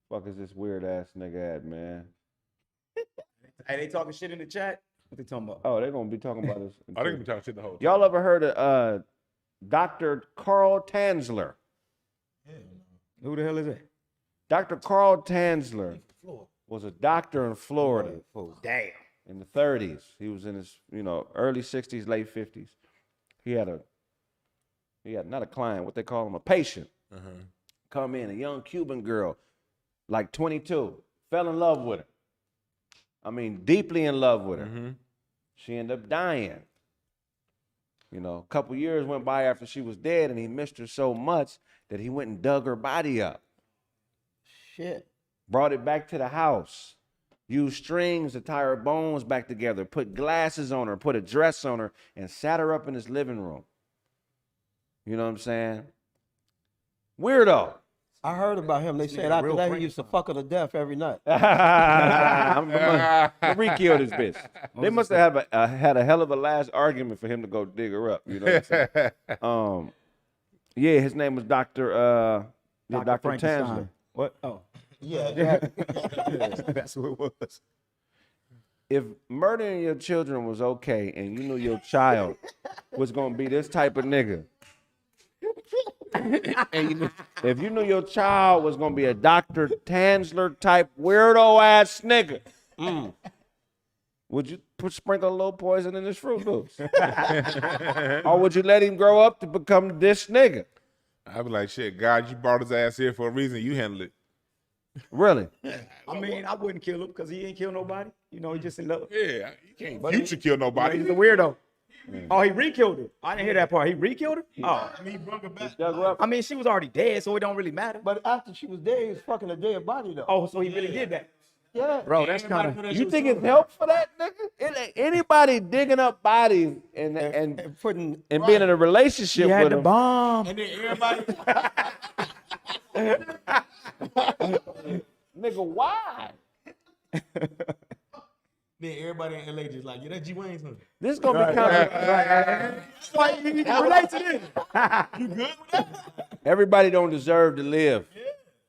Fuck is this weird ass nigga at, man? Hey, they talking shit in the chat? What they talking about? Oh, they're gonna be talking about this. I think we talking shit the whole time. Y'all ever heard of Dr. Carl Tanzler? Who the hell is that? Dr. Carl Tanzler was a doctor in Florida. Damn. In the 30s. He was in his, early 60s, late 50s. He had not a client, what they call him, a patient. Come in, a young Cuban girl, like 22, fell in love with her. I mean, deeply in love with her. She ended up dying. A couple years went by after she was dead, and he missed her so much that he went and dug her body up. Shit. Brought it back to the house. Used strings to tie her bones back together. Put glasses on her. Put a dress on her. And sat her up in his living room. You know what I'm saying? Weirdo. I heard about him. They said after that he used to fuck her to death every night. I'm gonna re-kill this bitch. They must have had a hell of a last argument for him to go dig her up. You know what I'm saying? Yeah, his name was Dr. Tanzler. What? Oh. Yeah. That's what it was. If murdering your children was okay and you knew your child was gonna be this type of nigga, and if you knew your child was gonna be a Dr. Tanzler type weirdo ass nigga, would you sprinkle a little poison in his Fruit Loops? Or would you let him grow up to become this nigga? I'd be like, shit, God, you brought his ass here for a reason. You handle it. Really? I mean, I wouldn't kill him because he ain't kill nobody. He just in love. Yeah, you can't future kill nobody. He's a weirdo. Oh, he re-killed her. I didn't hear that part. He re-killed her? Oh. I mean, he brought her back. Dug her up. I mean, she was already dead, so it don't really matter. But after she was dead, he was fucking a dead body though. Oh, so he really did that. Yeah. Bro, that's kind of. You think it's help for that nigga? Anybody digging up bodies and putting being in a relationship He had with the them. bomb. And then everybody, Nigga, why? then everybody in LA just like, yeah, that G Wayne's son. This is gonna be kind of That's why you relate to this. You good with that? everybody don't deserve to live.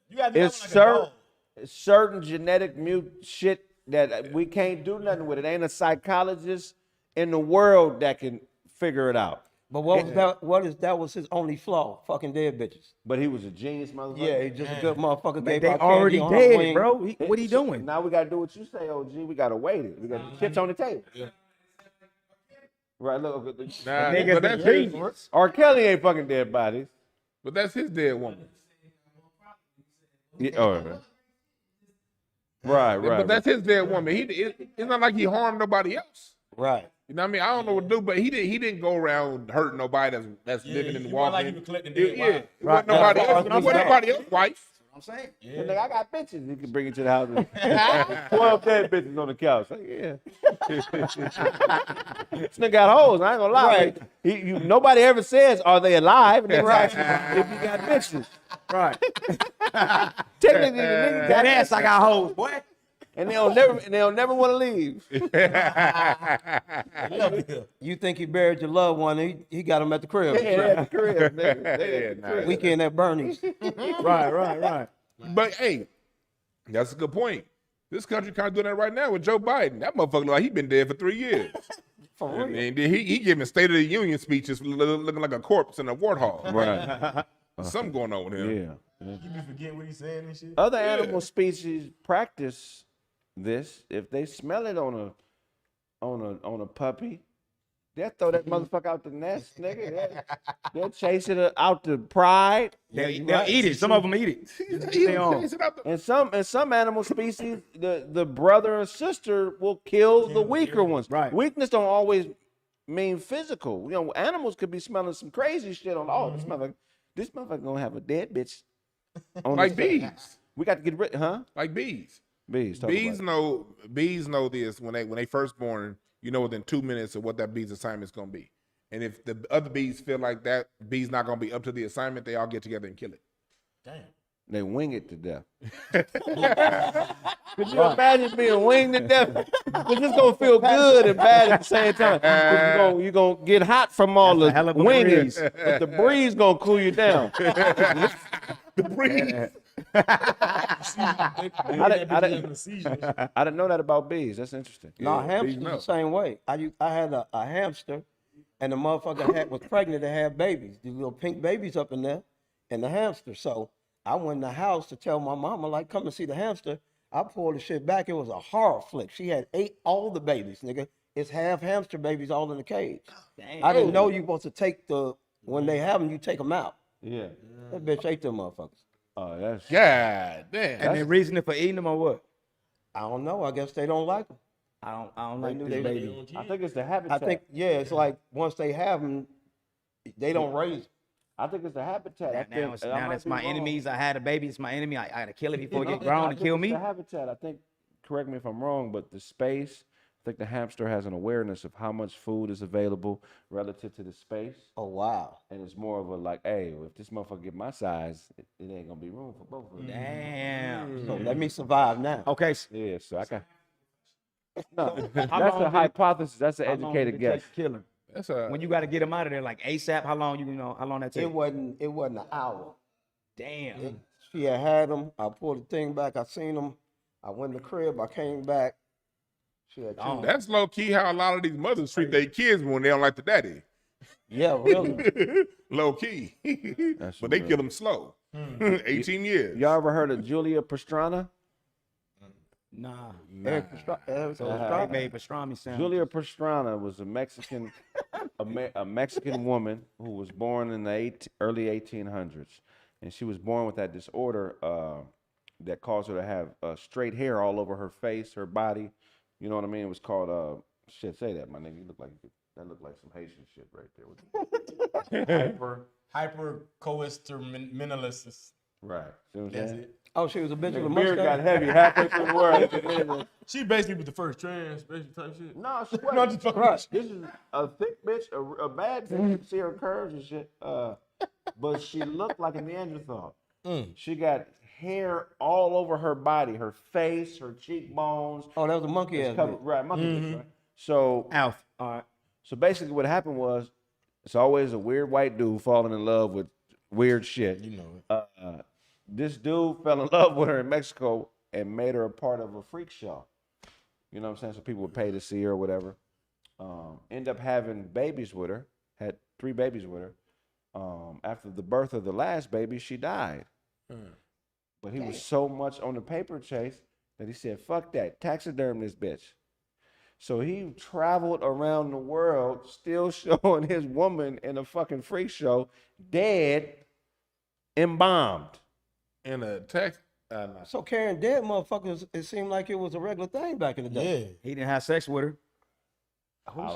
You gotta do It's that one like a dog. certain genetic mute shit that we can't do nothing with. It ain't a psychologist in the world that can figure it out. But that was his only flaw, fucking dead bitches. But he was a genius motherfucker. Yeah, he's just a good motherfucker. They Gave out already candy on her dead, wing. bro. What he doing? Now we gotta do what you say, OG. We gotta wait it. We got the chips on the table. Yeah. Right, look. Nah, Niggas but that's the his, genius. R. Kelly ain't fucking dead bodies. but that's his dead woman. Yeah, right. But that's his dead woman. It's not like he harmed nobody else. Right. You know what I mean? I don't know what to do, but he didn't go around hurting nobody that's living in the he wall. wasn't like he was collecting dead Yeah, wives. it wasn't nobody else. It wasn't nobody else's wife. I'm saying. And like, I got bitches. You can bring it to the house. 12 dead bitches on the couch. Like, yeah. This nigga got hoes. I ain't gonna lie. Right. Nobody ever says, are they alive? And they if you got bitches. Right. Technically, the nigga That got ass, I got hoes, boy. and they'll never want to leave. You think he buried your loved one? He got him at the crib. They at the crib, nigga. They at the crib. Weekend at Bernie's. Right. But hey, that's a good point. This country kind of doing that right now with Joe Biden. That motherfucker look like he been dead for 3 years. For real. And he giving State of the Union speeches looking like a corpse in a warthog. Right. Something going on with him. Yeah. You be forgetting what he's saying and shit. Other animal species practice this. If they smell it on a puppy, they'll throw that motherfucker out the nest, nigga. They'll chase it out the pride. They'll eat it. Some of them eat it. And some animal species, the brother and sister will kill the weaker ones. Right. Weakness don't always mean physical. You know, animals could be smelling some crazy shit on. This motherfucker gonna have a dead bitch. On Like bees. We got to get rid, huh? Like bees. Bees. Bees know this when they first born. You know within 2 minutes of what that bee's assignment is gonna be. And if the other bees feel like that bee's not gonna be up to the assignment, they all get together and kill it. Damn. They wing it to death. Could you imagine being winged to death? It's just gonna feel good and bad at the same time. You're gonna get hot from all the winging, but the breeze gonna cool you down. The breeze. I didn't know that about bees. That's interesting. No, Yeah, hamsters bees know. the same way. I had a hamster, and the motherfucker was pregnant to have babies. These little pink babies up in there, and the hamster. So I went in the house to tell my mama, like, come and see the hamster. I pulled the shit back. It was a horror flick. She had ate all the babies, nigga. It's half hamster babies all in the cage. Damn. I didn't know you supposed to take when they have them, you take them out. Yeah. That bitch ate them motherfuckers. Oh, that's God damn. And the reasoning for eating them or what? I don't know. I guess they don't like them. I don't like knew this they- baby. I think it's the habitat. I think, yeah, it's like once they have them, they don't raise them. I think it's the habitat. Now I might it's be my wrong. enemies. I had a baby. It's my enemy. I gotta kill it before it No, get grown I and think kill it's me. The habitat. I think. Correct me if I'm wrong, but the space. I think the hamster has an awareness of how much food is available relative to the space, Oh, wow. and it's more of a like, hey, if this motherfucker get my size, it ain't gonna be room for both of us. Damn. So let me survive now. Okay. Yeah, so I got. No, that's How a long did it- hypothesis. That's an How long educated did it take guess. to kill him? That's a When you got to get him out of there like ASAP, how long how long that take? It wasn't an hour. Damn. She had them. I pulled the thing back. I seen them. I went in the crib. I came back. She had two. Oh. that's low key how a lot of these mothers treat their kids when they don't like the daddy. Yeah, really. Low key. That's But they real. kill them slow. 18 years. Y'all ever heard of Julia Pastrana? Nah. Eric Pastrana. So they made pastrami sound. Julia Pastrana was a Mexican, a Mexican woman who was born in the early 1800s, and she was born with that disorder that caused her to have straight hair all over her face, her body. You know what I mean? It was called shit. Say that, my nigga. You look like that. Looked like some Haitian shit right there. Hypercholesterolinalysis. Right. See what I'm That's saying? it. Oh, she was a bitch with a The beard got mustache. heavy halfway through the word. She basically was the first trans, basically type shit. No, she No, wasn't. just fucking Right. This is a thick bitch, a bad bitch. You can see her curves and shit. But she looked like a Neanderthal. She got hair all over her body, her face, her cheekbones. Oh, that was a monkey ass Covered, bitch. right, monkey bitch, right? So, Alf. All right. so basically, what happened was, it's always a weird white dude falling in love with weird shit. You know it. This dude fell in love with her in Mexico and made her a part of a freak show. You know what I'm saying? So people would pay to see her or whatever. End up having babies with her, had 3 babies with her. After the birth of the last baby, she died. But he was so much on the paper chase that he said, fuck that, taxiderm this bitch. So he traveled around the world still showing his woman in a fucking freak show, dead, embalmed. In a text. So carrying dead motherfuckers, it seemed like it was a regular thing back in the day. Yeah. He didn't have sex with her.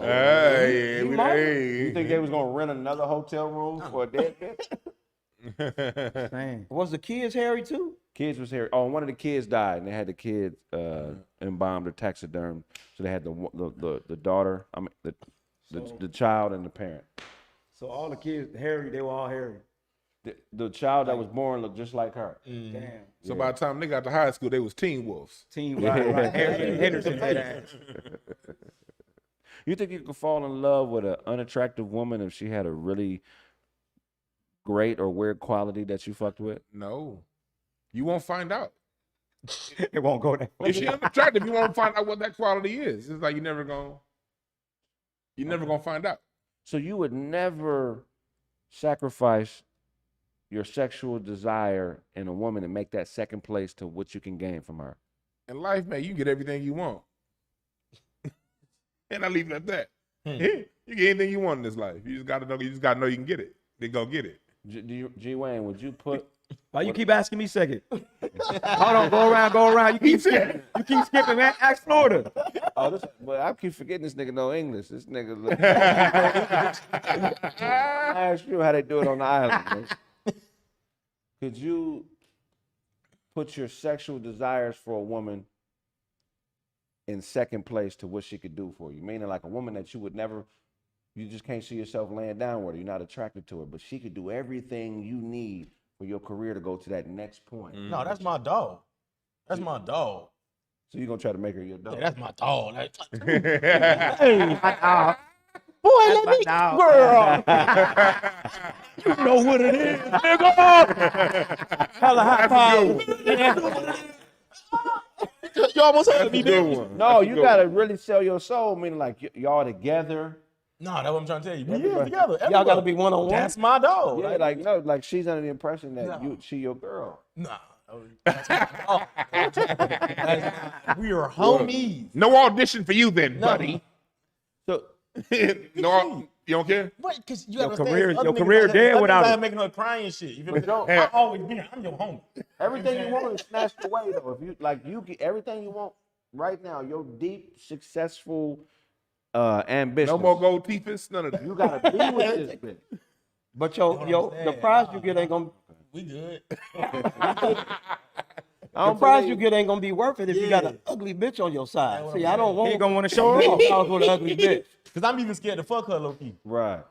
Hey, He might. You think they was gonna rent another hotel room for a dead bitch? Dang. Was the kids hairy too? Kids was here. Oh, one of the kids died, and they had the kids embalmed or taxidermed. So they had the daughter, I mean the child and the parent. So all the kids, hairy, they were all hairy. The child that was born looked just like her. Damn. So by the time they got to high school, they was teen wolves. Team right. Harry Henderson had ass. You think you could fall in love with an unattractive woman if she had a really great or weird quality that you fucked with? No. you won't find out. It won't go there. If she unattractive, you won't find out what that quality is. It's like you're never gonna find out. So you would never sacrifice your sexual desire in a woman and make that second place to what you can gain from her. In life, man, you get everything you want. And I leave it at that. You get anything you want in this life. You just gotta know you can get it. Then go get it. G Wayne, would you put Why you keep asking me second? Hold on, go around. You keep skipping, man. Ask Florida. But I keep forgetting this nigga know English. This nigga I ask you how they do it on the island. Man. Could you put your sexual desires for a woman in second place to what she could do for you? Meaning like a woman that you would never, you just can't see yourself laying down with her. You're not attracted to her, but she could do everything you need for your career to go to that next point. No, that's my dog. That's my dog. So you're going to try to make her your dog? Yeah, that's my dog. Hey, my dog. Boy, That's let me, my dog. girl. You know what it is, nigga. Hella high power. You almost heard me, dude. No, you got to really sell your soul, meaning like y'all together. No, that's what I'm trying to tell you. We live together. Y'all got to be one-on-one. That's my dog. Yeah, like she's under the impression that she your girl. Nah. That's my dog. We are homies. No audition for you then, buddy. So No, you don't care? What? Because you Your understand, career- your career dead without it. making her crying and shit. You feel me? I always be here. I'm your homie. everything you want is snatched away though. If you you get everything you want right now, your deep, successful ambition. No more gold teeth, none of that. You gotta be with this bitch. But the prize you get ain't gonna. We good. The prize you get ain't gonna be worth it if you got an ugly bitch on your side. See, I don't want. He gonna want to show her off. I was with an ugly bitch. Because I'm even scared to fuck her, low key. Right.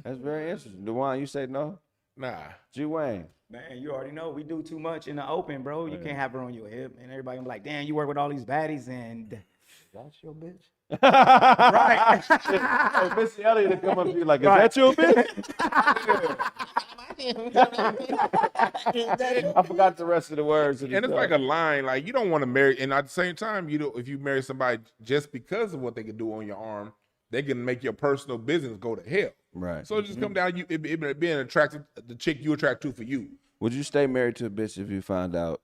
That's very interesting. DeJuan, you say no? Nah. G Wayne. Man, you already know we do too much in the open, bro. You can't have her on your hip, and everybody gonna be like, "Damn, you work with all these baddies," and That's your bitch. right. Hey, Missy Elliott to come up to you like, is that your bitch? I forgot the rest of the words. And it's like a line, like you don't want to marry, and at the same time, if you marry somebody just because of what they can do on your arm, they can make your personal business go to hell. Right. So it just come down it being attracted, the chick you attract to for you. Would you stay married to a bitch if you found out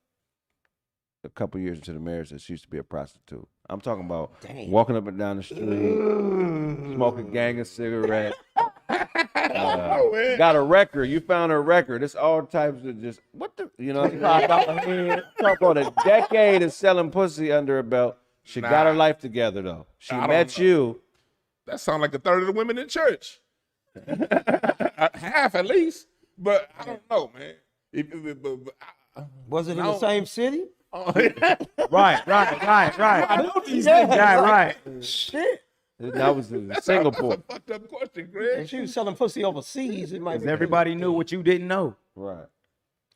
a couple years into the marriage that she used to be a prostitute? I'm talking about walking up and down the street, smoking a gang of cigarettes. Got a record. You found her record. It's all types of just what the talk about a decade of selling pussy under her belt. She got her life together though. She met you. That sounds like a third of the women in church. Half at least. But I don't know, man. Was it in the same city? Right. I know these things. Right. Shit. That was in Singapore. That's a fucked up question, Greg. If she was selling pussy overseas, it might be. Everybody knew what you didn't know. Right.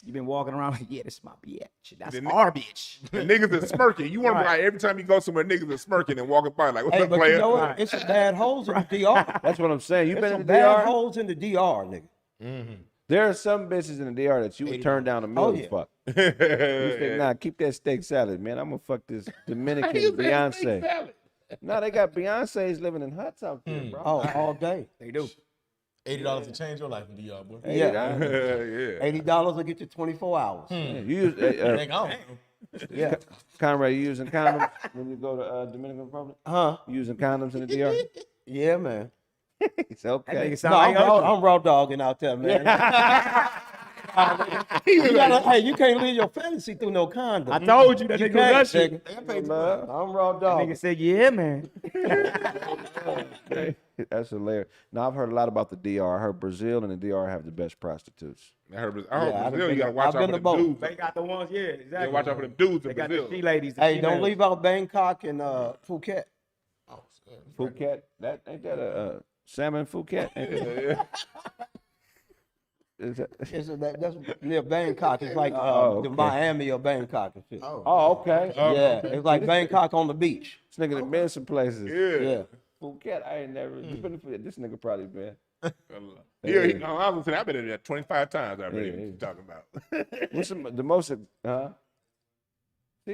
You been walking around like, yeah, this is my bitch. That's The our bitch. The niggas is smirking. You want to be like, every time you go somewhere, niggas is smirking and walking by like, what's Hey, up, but player? you know what? It's some bad hoes in the DR. That's what I'm saying. You There's been some in the bad DR? hoes in the DR, nigga. There are some bitches in the DR that you would turn down a million fuck. You say, nah, keep that steak salad, man. I'm gonna fuck this Dominican Beyonce. Nah, they got Beyonce's living in huts out there, bro. Oh, all day. They do. $80 to change your life in DR, boy. Yeah. Yeah. $80 will get you 24 hours. You use, Nigga, I don't know. Yeah. Conrad, you using condoms when you go to Dominican Republic? Huh? You using condoms in the DR? Yeah, man. It's okay. That nigga sound No, like I'm raw dogging out there, man. You can't live your fantasy through no condom. I told you that You nigga can't, was that shit. nigga. I'm raw That dog. nigga said, yeah, man. That's hilarious. Now, I've heard a lot about the DR. I heard Brazil and the DR have the best prostitutes. I heard I've Brazil, been- you gotta watch I've out been for to the both. dudes. They got the ones, yeah, exactly. Yeah, watch out for the dudes They in got the Brazil. she ladies. Hey, don't leave out Bangkok and Phuket. Phuket? Ain't that a salmon Phuket? Is that, That's near Bangkok. It's like okay. the Miami or Bangkok and shit. oh, okay. Yeah, it's like Bangkok on the beach. This nigga done been some places. Yeah. Phuket, I ain't never. You been to Phuket? This nigga probably been. Yeah, I was gonna say I've been in there 25 times already. What you talking about? What's the most? See,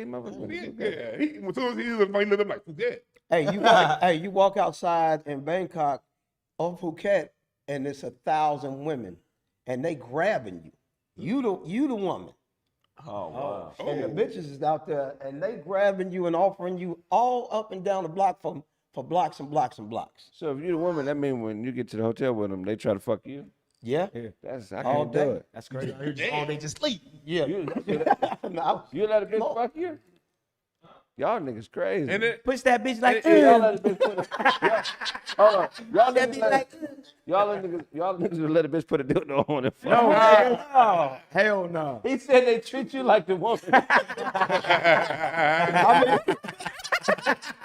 motherfucker. Yeah. As soon as he was funny, I'm like, forget. Hey, you walk outside in Bangkok or Phuket, and it's 1,000 women, and they grabbing you. You the woman. Oh wow. And the bitches is out there, and they grabbing you and offering you all up and down the block for blocks and blocks and blocks. So if you're the woman, that means when you get to the hotel with them, they try to fuck you. Yeah. I All can't day. do it. That's crazy. All day just sleep. Yeah. You let a bitch fuck you? Y'all niggas crazy. And it, Push that bitch like y'all let a bitch put hold on. Y'all niggas would let a bitch put a dildo on it. No, hell no. He said they treat you like the woman.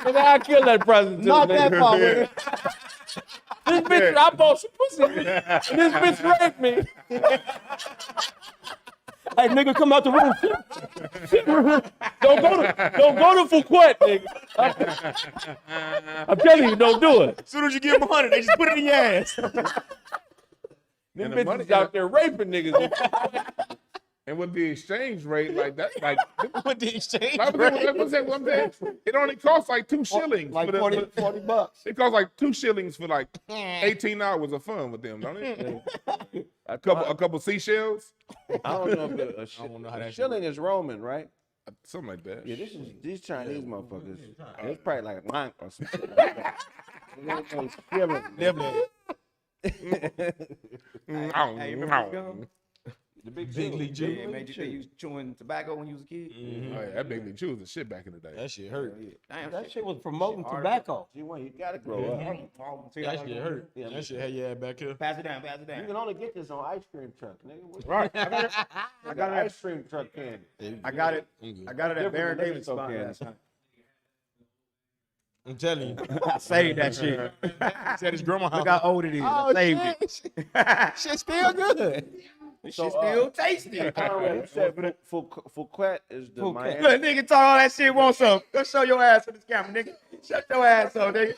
Nigga, I'll kill that prostitute. Not that far, nigga. This bitch, I bought some pussy. And this bitch raped me. Hey, nigga, come out the room. Don't go to Phuket, nigga. I'm telling you, don't do it. As soon as you give them 100, they just put it in your ass. Them bitches out there raping niggas. and with the exchange rate, like that, like With the exchange what I'm saying, it only costs like 2 shillings. Like for the, 40 bucks. It costs like 2 shillings for like 18 hours of fun with them, don't it? A couple seashells, I don't know if a shilling is Roman, right? something like that. Yeah, these Chinese motherfuckers. It's probably like a wank or something. Definitely. The big Big League Chew. Yeah, man, you was chewing tobacco when you was a kid? Oh, yeah, that Big League Chew was the shit back in the day. That shit hurt. Damn, That shit was promoting tobacco. G1, you gotta grow up. That shit hurt. That shit had your ass back here. Pass it down, pass it You down. can only get this on ice cream truck, nigga. Right. I got ice cream truck candy. I got it. I got it at Different Baron than Davis Mexico spot candy. last time. I'm telling you. I saved that shit. Said his grandma Look how old it is. I saved it. Shit still good. This shit still tasty. You said Phuket is the Miami. Look, nigga talk all that shit, want some. Go show your ass to this camera, nigga. Shut your ass up, nigga.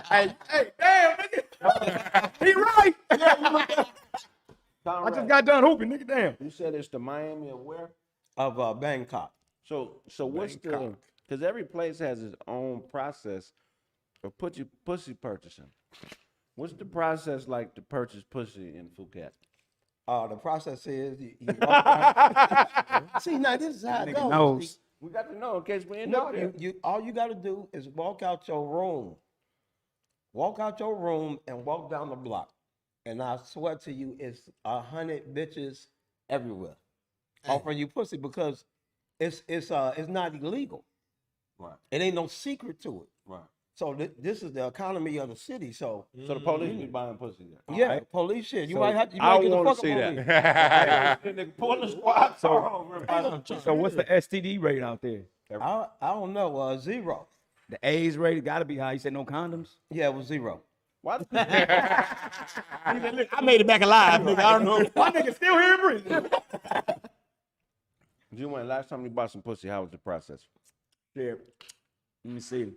hey, damn, nigga. He right. I just got done hooping, nigga, damn. You said it's the Miami of where? Of Bangkok. So what's the? Because every place has its own process of pussy purchasing. What's the process like to purchase pussy in Phuket? The process is you walk out. See, now this is how it goes. knows. We got to know in case we end No, up there. you all you got to do is walk out your room. Walk out your room and walk down the block. And I swear to you, it's 100 bitches everywhere offering you pussy because it's not illegal. Right. It ain't no secret to it. Right. So this is the economy of the city. So So the police be buying pussy there. yeah, police shit. You So might have. You I might get the wanna fuck see up that. on me. Nigga pulling the squad So what's the STD rate out there? I don't know. 0. The AIDS rate got to be high. You said no condoms? Yeah, it was 0. Why the I made it back alive, nigga. I don't know. My nigga still here breathing. G1, last time you bought some pussy, how was the process? Yeah. Let me see.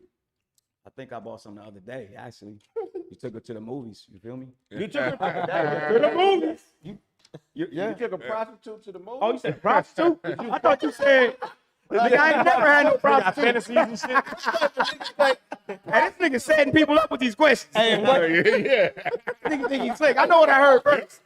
I think I bought some the other day, actually. You took her to the movies. You feel me? You took a To the movies. you took a prostitute to the movie? Oh, you said prostitute? I thought you said. Nigga, I ain't never had no prostitute. Fantasies and shit. Hey, this nigga setting people up with these questions. Yeah. Nigga think he's slick. I know what I heard first.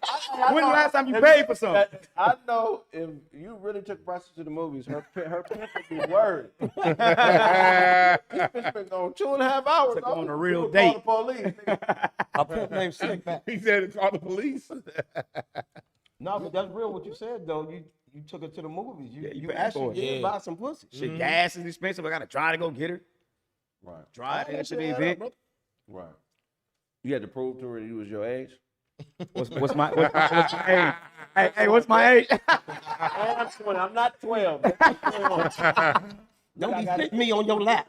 When's the last time you paid for something? I know if you really took a prostitute to the movies, her pimp would be worried. This bitch been gone 2.5 hours. Took her on a real Call date. the police, nigga. A pimp named Slickback. He said it's called the police. No, but that's real what you said though. You took her to the movies. You you paid for actually it. did buy some pussy. Shit, gas is expensive. I gotta try to go get her. Right, Drive Oh, that to shit, the add up, event. brother. right. You had to prove to her that you was your age? What's my age? Hey, what's my age? I'm 20. I'm not 12. Don't be sitting me on your lap.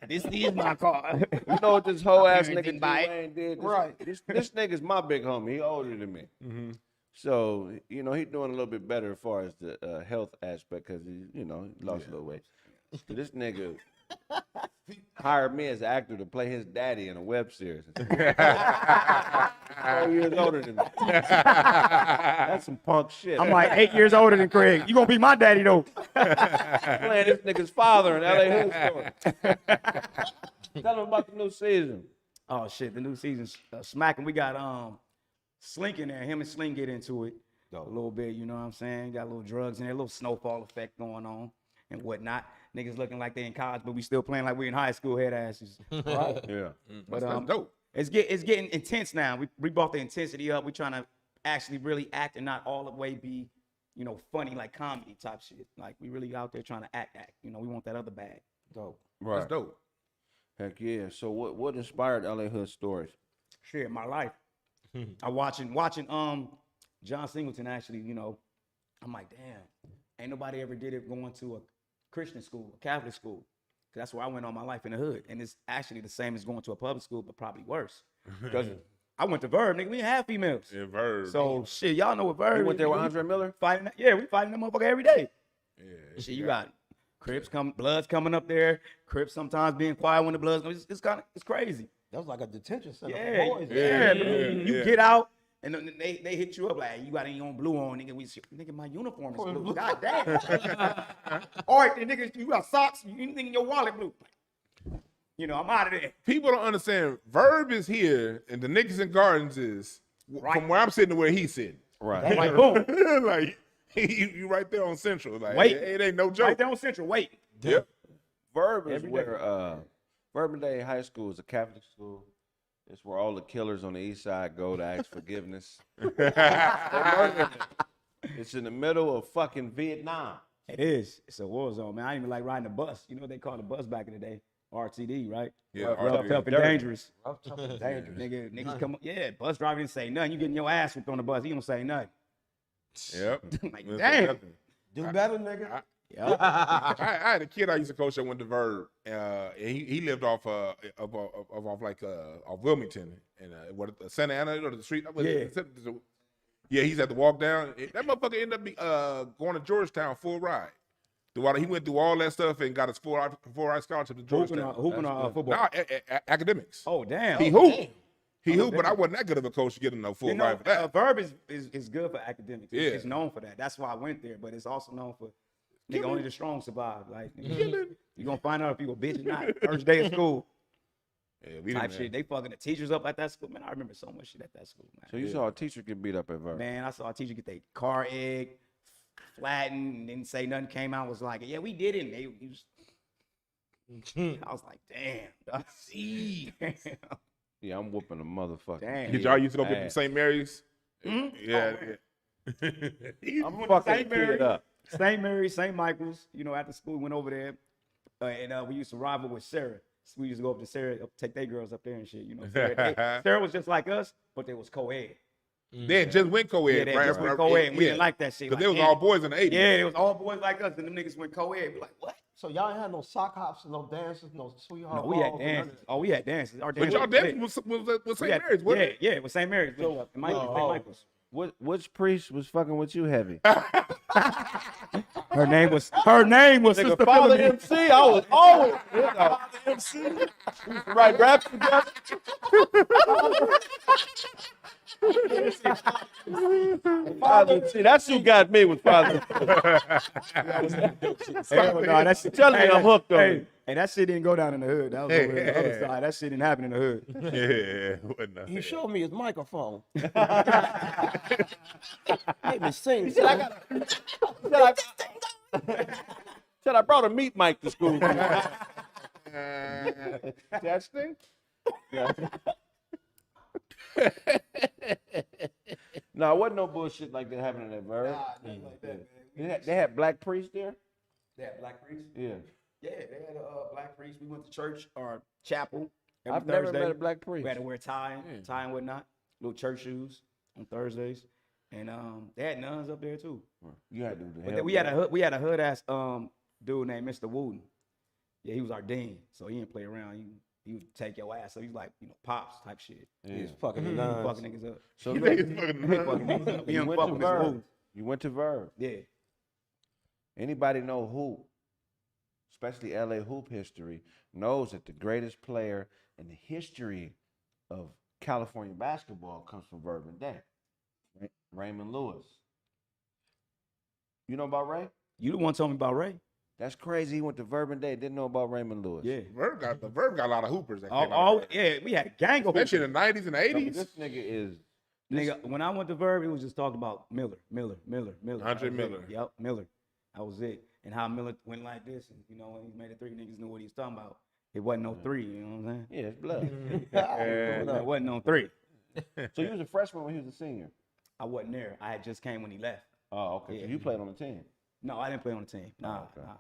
This is my car. You know what this whole ass Everything nigga by it. Dwayne did? Right. This nigga's my big homie. He older than me. So, you know, he doing a little bit better as far as the health aspect because he, you know, he lost a little weight. So this nigga hired me as an actor to play his daddy in a web series. 4 years older than me. That's some punk shit. I'm like 8 years older than Kraig. You gonna be my daddy though. Playing this nigga's father in LA Hood Story. Tell him about the new season. Oh shit, the new season's smacking. We got Slink in there. Him and Slink get into it a little bit. You know what I'm saying? Got a little drugs in there, a little snowfall effect going on and whatnot. Niggas looking like they in college, but we still playing like we in high school, head asses. Right? Yeah. But That's dope. It's getting intense now. We brought the intensity up. We trying to actually really act and not all the way be, you know, funny like comedy type shit. Like we really out there trying to act. You know, we want that other bag. Dope. Right. That's dope. Heck yeah. So what inspired LA Hood Stories? Shit, my life. I watching John Singleton actually, you know, I'm like, damn, ain't nobody ever did it going to a Christian school, a Catholic school. That's where I went all my life in the hood. And it's actually the same as going to a public school, but probably worse. Because I went to Verge, nigga, we didn't have females. Yeah, Verge. So shit, y'all know what Verge. You went there with Andre Miller? Fighting that, yeah, we fighting that motherfucker every day. Yeah. Shit, you got Crips Bloods coming up there, Crips sometimes being quiet when the Bloods come. It's crazy. That was like a detention center. Yeah, for boys. You get out and then they hit you up like, hey, you got any on blue on, nigga? Nigga, my uniform is blue. God damn. All right, then nigga, you got socks, anything in your wallet blue. You know, I'm out of there. People don't understand. Verb is here, and the Nicholson Gardens is from where I'm sitting to where he's sitting. Right. Like, boom. Like you right there on Central. Like Wait. it ain't no joke. Right there on Central, wait. Yep. Verb is Every day. where Bourbon Day High School is a Catholic school. It's where all the killers on the east side go to ask forgiveness. It's in the middle of fucking Vietnam. It is. It's a war zone, man. I didn't even like riding the bus. You know what they called the bus back in the day? RTD, right? Yeah, Rough, RTD. tough, and dangerous. Rough, tough, and dangerous. Niggas come, yeah, bus driver didn't say nothing. You getting your ass whipped on the bus. He don't say nothing. Yep. Like, damn. Do better, nigga. I had a kid I used to coach that went to Verb. And he lived off Wilmington and Santa Ana, you know, the street. Yeah, he's had to walk down. That motherfucker ended up going to Georgetown full ride. He went through all that stuff and got his full ride scholarship to Georgetown. Hooping football. Nah, academics. Oh, damn. He hooped. He hooped, but I wasn't that good of a coach to get him no full ride for that. Verb is good for academics. Yeah. It's known for that. That's why I went there. But it's also known for nigga only the strong survive. Like Killing. you gonna find out if you a bitch or not. First day of school. Yeah, we Type didn't. shit. They fucking the teachers up at that school. Man, I remember so much shit at that school, man. So you saw a teacher get beat up at Verb. Man, I saw a teacher get their car egg flattened and didn't say nothing. Came out was like, yeah, we did it. And I was like, damn. See. Yeah, I'm whooping a motherfucker. Damn. Did y'all used to go get Ass. St. Mary's? Mhm. Yeah. I'm fucking St. a kid Mary, up. St. Mary, St. Michael's. You know, after school, we went over there, and we used to rival with Sarah. So we used to go up to Sarah, take their girls up there and shit. You know, Sarah was just like us, but they was co-ed. They had just went co-ed. Yeah, they right? just went co-ed, and we didn't like that shit. Because Like, they was damn. all boys in the 80s. Yeah, it was all boys like us, and them niggas went co-ed. We like, what? So y'all ain't had no sock hops, no dances, no sweetheart. No, we had balls, dances. none Oh, we had dances. Our But dances y'all was lit. dancing with We St. had- Mary's, wasn't it? Yeah, it was St. Mary's. St. Michael's. Which priest was fucking with you heavy? Her name was Sister Nigga, Father Philomene. MC, I was always Father MC. Right, rap together. Father MC, that's who got me with Father MC. Hell no, that shit. Tell me I'm hooked on hey, it. hey, that shit didn't go down in the hood. That was over the other side. That shit didn't happen in the hood. Yeah, wasn't that? He showed me his microphone. Made me sing. Said I brought a meat mic to school. Testing? Yeah. No, it wasn't no bullshit like that happening at Verb. Nothing like that, man. They had black priests there? They had black priests? Yeah. Yeah, they had a black priest. We went to church or chapel every I've Thursday. never met a black priest. We had to wear tie and whatnot, little church shoes on Thursdays. And they had nuns up there too. You had to do the But hell. then we had a hood ass dude named Mr. Wooden. Yeah, he was our dean, so he didn't play around. He would take your ass. So he's like, pops type shit. He was fucking the He nuns. fucking niggas up. So You look, think it's fucking He fucking niggas up. He you don't went fuck to with Mr. Verb. Wooden. You went to Verb. Yeah. Anybody know who especially LA hoop history, knows that the greatest player in the history of California basketball comes from Vernon Day. Raymond Lewis. You know about Ray? You the one told me about Ray. That's crazy. He went to Vernon Day, didn't know about Raymond Lewis. Yeah. Verb got a lot of hoopers that came out. Yeah, we had a gang of Especially in the 90s and the So 80s. this nigga is Nigga, when I went to Verb, it was just talking about Miller. Andre Miller. Yep, Miller. That was it. And how Miller went like this, and when he made a three, niggas knew what he was talking about. It wasn't no three, you know what I'm saying? Yeah, it's blood. It wasn't no three. So you was a freshman when he was a senior? I wasn't there. I had just came when he left. Oh, okay. Yeah. So you played on the team? No, I didn't play on the team. Nah, okay. nah.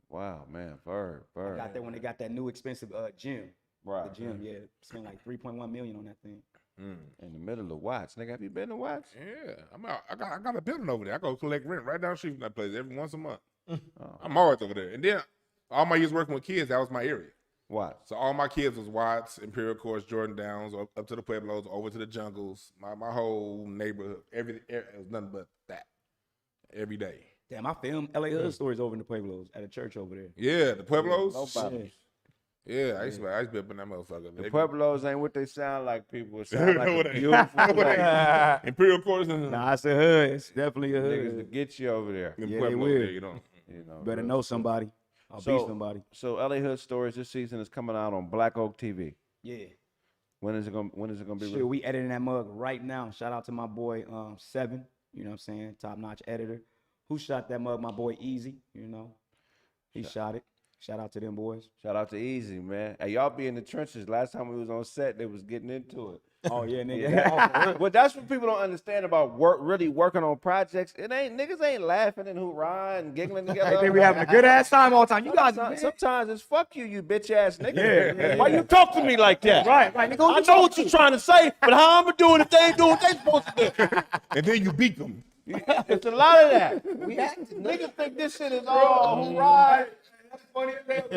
Wow, man. Verb. I got there when they got that new expensive gym. Right. The gym, yeah. Spent like $3.1 million on that thing. In the middle of Watts. Nigga, have you been to Watts? Yeah, I'm out. I got a building over there. I go collect rent right down the street from that place every once a month. Oh. I'm always over there. And then all my years working with kids, that was my area. Watts. So all my kids was Watts, Imperial Courts, Jordan Downs, up to the Pueblos, over to the jungles. My whole neighborhood, it was nothing but that every day. Damn, I filmed LA Hood stories over in the Pueblos at a church over there. Yeah, the Pueblos. Nobody. Yeah, I used to be up in that motherfucker. The Pueblos ain't what they sound like, people. It sound like a beautiful place. Imperial Courts and Nah, it's a hood. It's definitely a Niggas to hood. get you over there. them Yeah, Pueblos they will. there, you know. You know, Better real know shit. somebody. I'll be somebody. So LA Hood Stories this season is coming out on Black Oak TV. Yeah. When is it gonna be Shit, released? we editing that mug right now. Shout out to my boy Seven, you know what I'm saying, top-notch editor. Who shot that mug? My boy Easy, you know. He shot it. Shout out to them boys. Shout out to Easy, man. Hey, y'all be in the trenches. Last time we was on set, they was getting into it. Oh yeah, nigga. But that's what people don't understand about really working on projects. Niggas ain't laughing and hoorah and giggling together. I think we having a good ass time all the time. You guys, Sometimes it's fuck you bitch ass nigga. Yeah. Why you talk to me like that? right, nigga. I know what you're trying to say, but how I'm gonna do it if they ain't doing what they supposed to do? And then you beat them. It's a lot of that. Niggas think this shit is all right. That's funny as hell.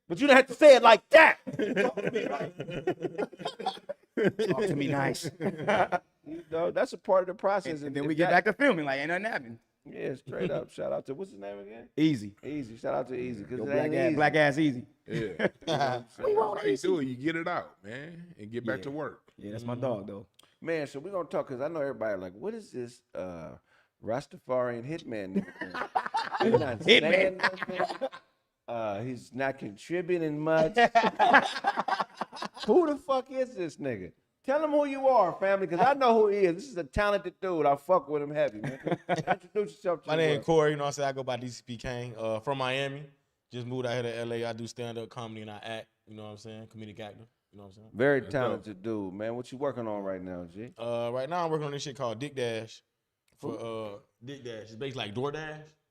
But you don't have to say it like that. Talk to me nice. You know, that's a part of the process. And then we get back to filming like ain't nothing happened. Yeah, straight up. Shout out to, what's his name again? Easy. Easy. Shout out to Easy. Yo, Because it ain't easy. black ass easy. Yeah. How you do it? You get it out, man, and get back to work. Yeah, that's my dog though. Man, so we're going to talk, because I know everybody like, what is this Rastafarian hitman nigga thing? He's not saying nothing. He's not contributing much. Who the fuck is this nigga? Tell him who you are, family, because I know who he is. This is a talented dude. I fuck with him heavy, man. Introduce yourself to My the name world. is Corey. You know what I'm saying? I go by DCP Kane. From Miami. Just moved out here to LA. I do stand-up comedy and I act. You know what I'm saying? Comedic actor. You know what I'm saying? Very talented dude, man. What you working on right now, G? Right now I'm working on this shit called Dick Dash. For Dick Dash. It's basically like DoorDash. You know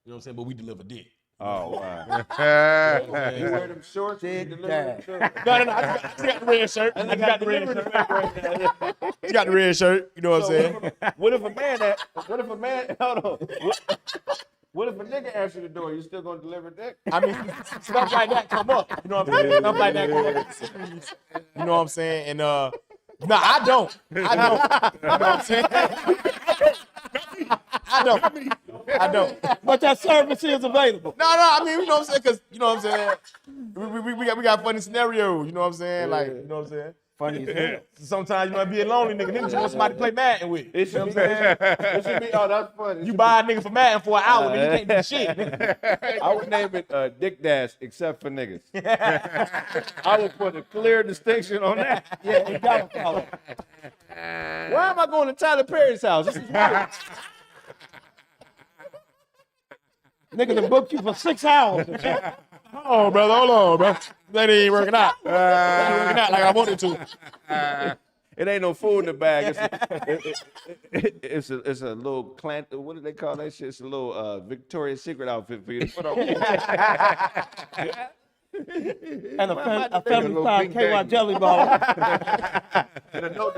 what I'm saying? But we deliver dick. Oh, wow. You know what I'm saying? You wear them shorts? You deliver them shorts? No. I just got the red shirt. I just got the red shirt. You got the red shirt. You know what I'm saying? What if a man, hold on. What if a nigga answer the door? You still gonna deliver dick? I mean, stuff like that come up. You know what I'm saying? Stuff like that come up. You know what I'm saying? And no, I don't. You know what I'm saying? I don't. But that service is available. No, I mean, you know what I'm saying? Because, you know what I'm saying? We got funny scenarios, you know what I'm saying? Like, you know what I'm saying? Funny as hell. Sometimes you might be a lonely nnigga. Niggas just want somebody to play Madden with. It should be, it should be, oh, that's funny. You buy a nigga for Madden for an hour, and you can't do shit. Nigga. I would name it Dick Dash, except for niggas. I would put a clear distinction on that. Yeah, you gotta follow. Why am I going to Tyler Perry's house? This is weird. Nigga done booked you for 6 hours. Hold on, bro. That ain't working out. That ain't working out like I wanted to. It ain't no food in the bag. It's a little plant. What do they call that shit? It's a little Victoria's Secret outfit for you to put on. And a family size KY jelly ball. And a note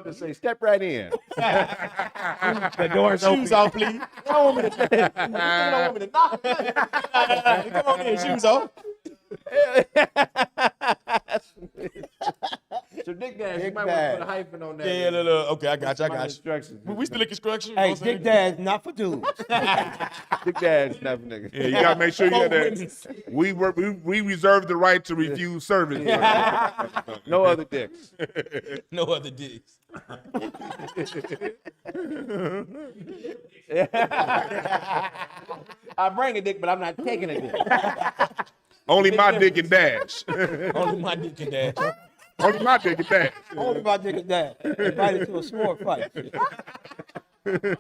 that say, step right in. The door's open. Shoes off, please. You don't want me to knock. Come on in, shoes off. So Dick Dash. You Dick might want to Dash. put a hyphen on that. Yeah, look. Okay, I got you. I My got you. instructions. We still in construction. Hey, you know what I'm Dick Dad, not for dudes. Dick Dash, never nigga. Yeah, you gotta make sure you got that. We reserve the right to refuse service. No other dicks. No other dicks. I bring a dick, but I'm not taking a dick. Only my dick and dash. Only my dick and dash. Only my dick and dash. Only my Dick and Dad. Invited to a sport fight.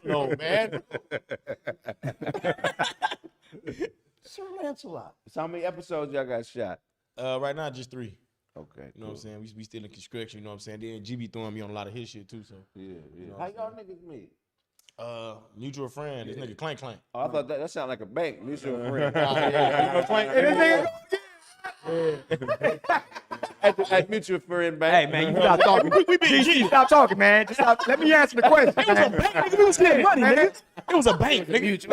No, man. Sir Lancelot. So how many episodes y'all got shot? Right now, just 3. Okay, You know what I'm saying? We still in construction, you know what I'm saying? Then GB throwing me on a lot of his shit too, so. Yeah. How y'all niggas meet? Mutual friend, this nigga Clank. Oh, I thought that sounded like a bank. Mutual friend. You know Clank? At Mutual Friend Bank. Hey man, you stop talking. We GC, stop talking, man. Just stop. Let me answer the question. It was a bank, nigga. We was getting money, nigga. It was a bank, nigga.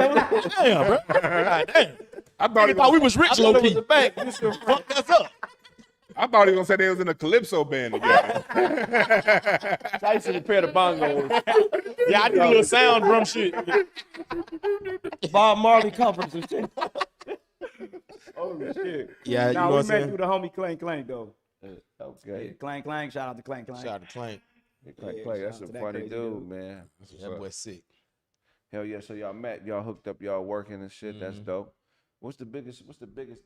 Damn, bro. God damn. I thought We was rich, low It was key. a bank. Mutual Friend. Fuck that's up. I thought he was gonna say they was in a calypso band together. I used to repair the bongos. Yeah, I did a little sound drum shit. Bob Marley covers and shit. Holy shit. Yeah, you know Nah, what we I'm met saying? through the homie Clank though. Okay. Clank. Shout out to Clank. Shout out to Clank. Clay, shout that's out a to that funny crazy dude, dude. man. That boy sick. Hell yeah. So y'all met, y'all hooked up, y'all working and shit. That's Mm-hmm. dope. What's the biggest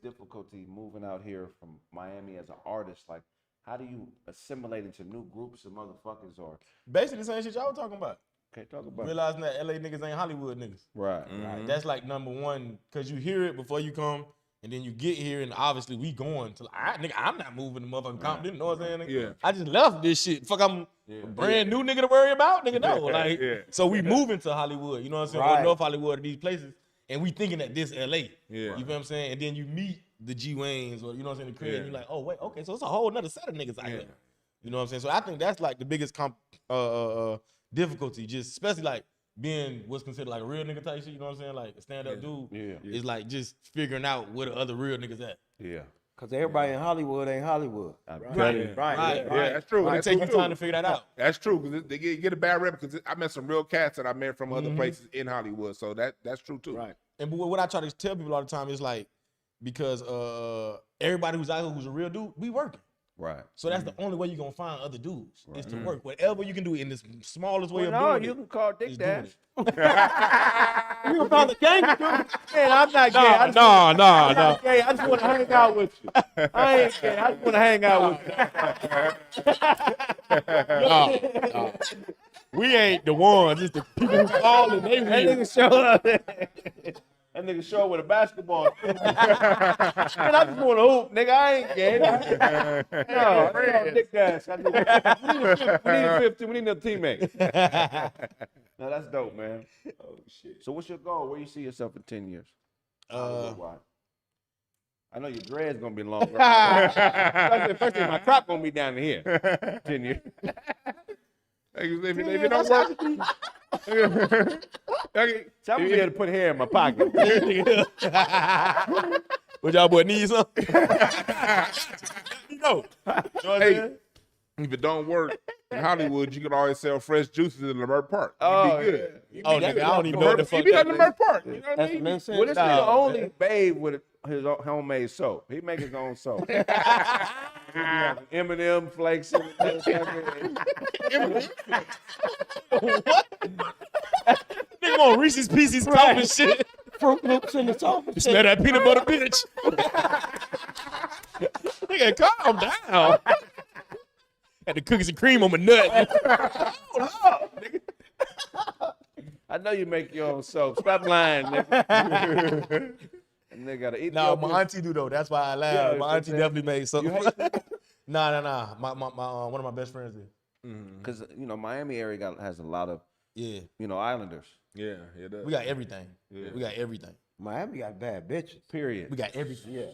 difficulty moving out here from Miami as an artist? Like, how do you assimilate into new groups of motherfuckers or Basically the same shit y'all were talking about. can't talk about it. Realizing that LA niggas ain't Hollywood niggas. Right. Right. That's like number one, cause you hear it before you come, and then you get here, and obviously we going to. Nigga, I'm not moving to motherfucking Compton. You know what I'm saying? Nigga? Yeah. I just left this shit. Fuck, I'm a brand new nigga to worry about. Nigga, no. Like, Yeah. so we moving to Hollywood. You know what I'm saying? Right. Or North Hollywood, or these places, and we thinking that this LA. Yeah. You feel what I'm saying? And then you meet the G Waynes, or you know what I'm saying, the crib, Yeah. and you're like, oh wait, okay, so it's a whole nother set of niggas out here. You know what I'm saying? So I think that's like the biggest difficulty, just especially like being what's considered like a real nigga type shit. You know what I'm saying? Like a stand up dude. Yeah. Is like just figuring out where the other real niggas at. Yeah. Because everybody in Hollywood ain't Hollywood. Right. Yeah, that's true. It That's take you true. time to figure that out. That's true because they get a bad rep because I met some real cats that I met from other places in Hollywood, so that's true too. Right. And what I try to tell people all the time is like, because everybody who's out here who's a real dude, we working. Right. So that's the only way you're gonna find other dudes is to work. Whatever you can do in this smallest way Well, of no, doing you it. can call Dick is doing Dash. it. You can call the gang. Man, I'm not gay. I'm No. not gay. I just want to hang out with you. I ain't gay. I just want to hang out with you. No. We ain't the ones. It's the people who call and they That real. nigga show up. That nigga show up with a basketball. Man, I just want to hoop, nigga. I ain't gay. No, I Dick Dash. We need a 50. We need a teammate. No, that's dope, man. Oh shit. So what's your goal? Where you see yourself in 10 years? Why? I know your dread's gonna be longer. First thing, my crop gonna be down here. 10 years. If it don't work, So I'm gonna be able to put hair in my pocket. What y'all boy need something? You know. hey, if it don't work in Hollywood, you can always sell fresh juices in Lamert Park. Oh, You'd be good. Oh, nigga, I don't even know what the You fuck be that at is. Lamert Park. You know what I That's mean? what Well, this nigga only bathe with his own homemade soap. He make his own soap. M&M flakes. And Nigga want Reese's Pieces soap and shit. Fruit Loops in the top. Smell that peanut butter bitch. Nigga, calm down. Had the cookies and cream on my nut. I know you make your own soap. Stop lying, nigga. And they gotta eat. Nah, my auntie do though. That's why I laugh. Yeah, My auntie you definitely made something. hate Nah. My one of my best friends did. because Miami area has a lot of Yeah, islanders. Yeah, it does. we got everything. Yeah. We got everything. Miami got bad bitches. Period. We got everything. Yeah.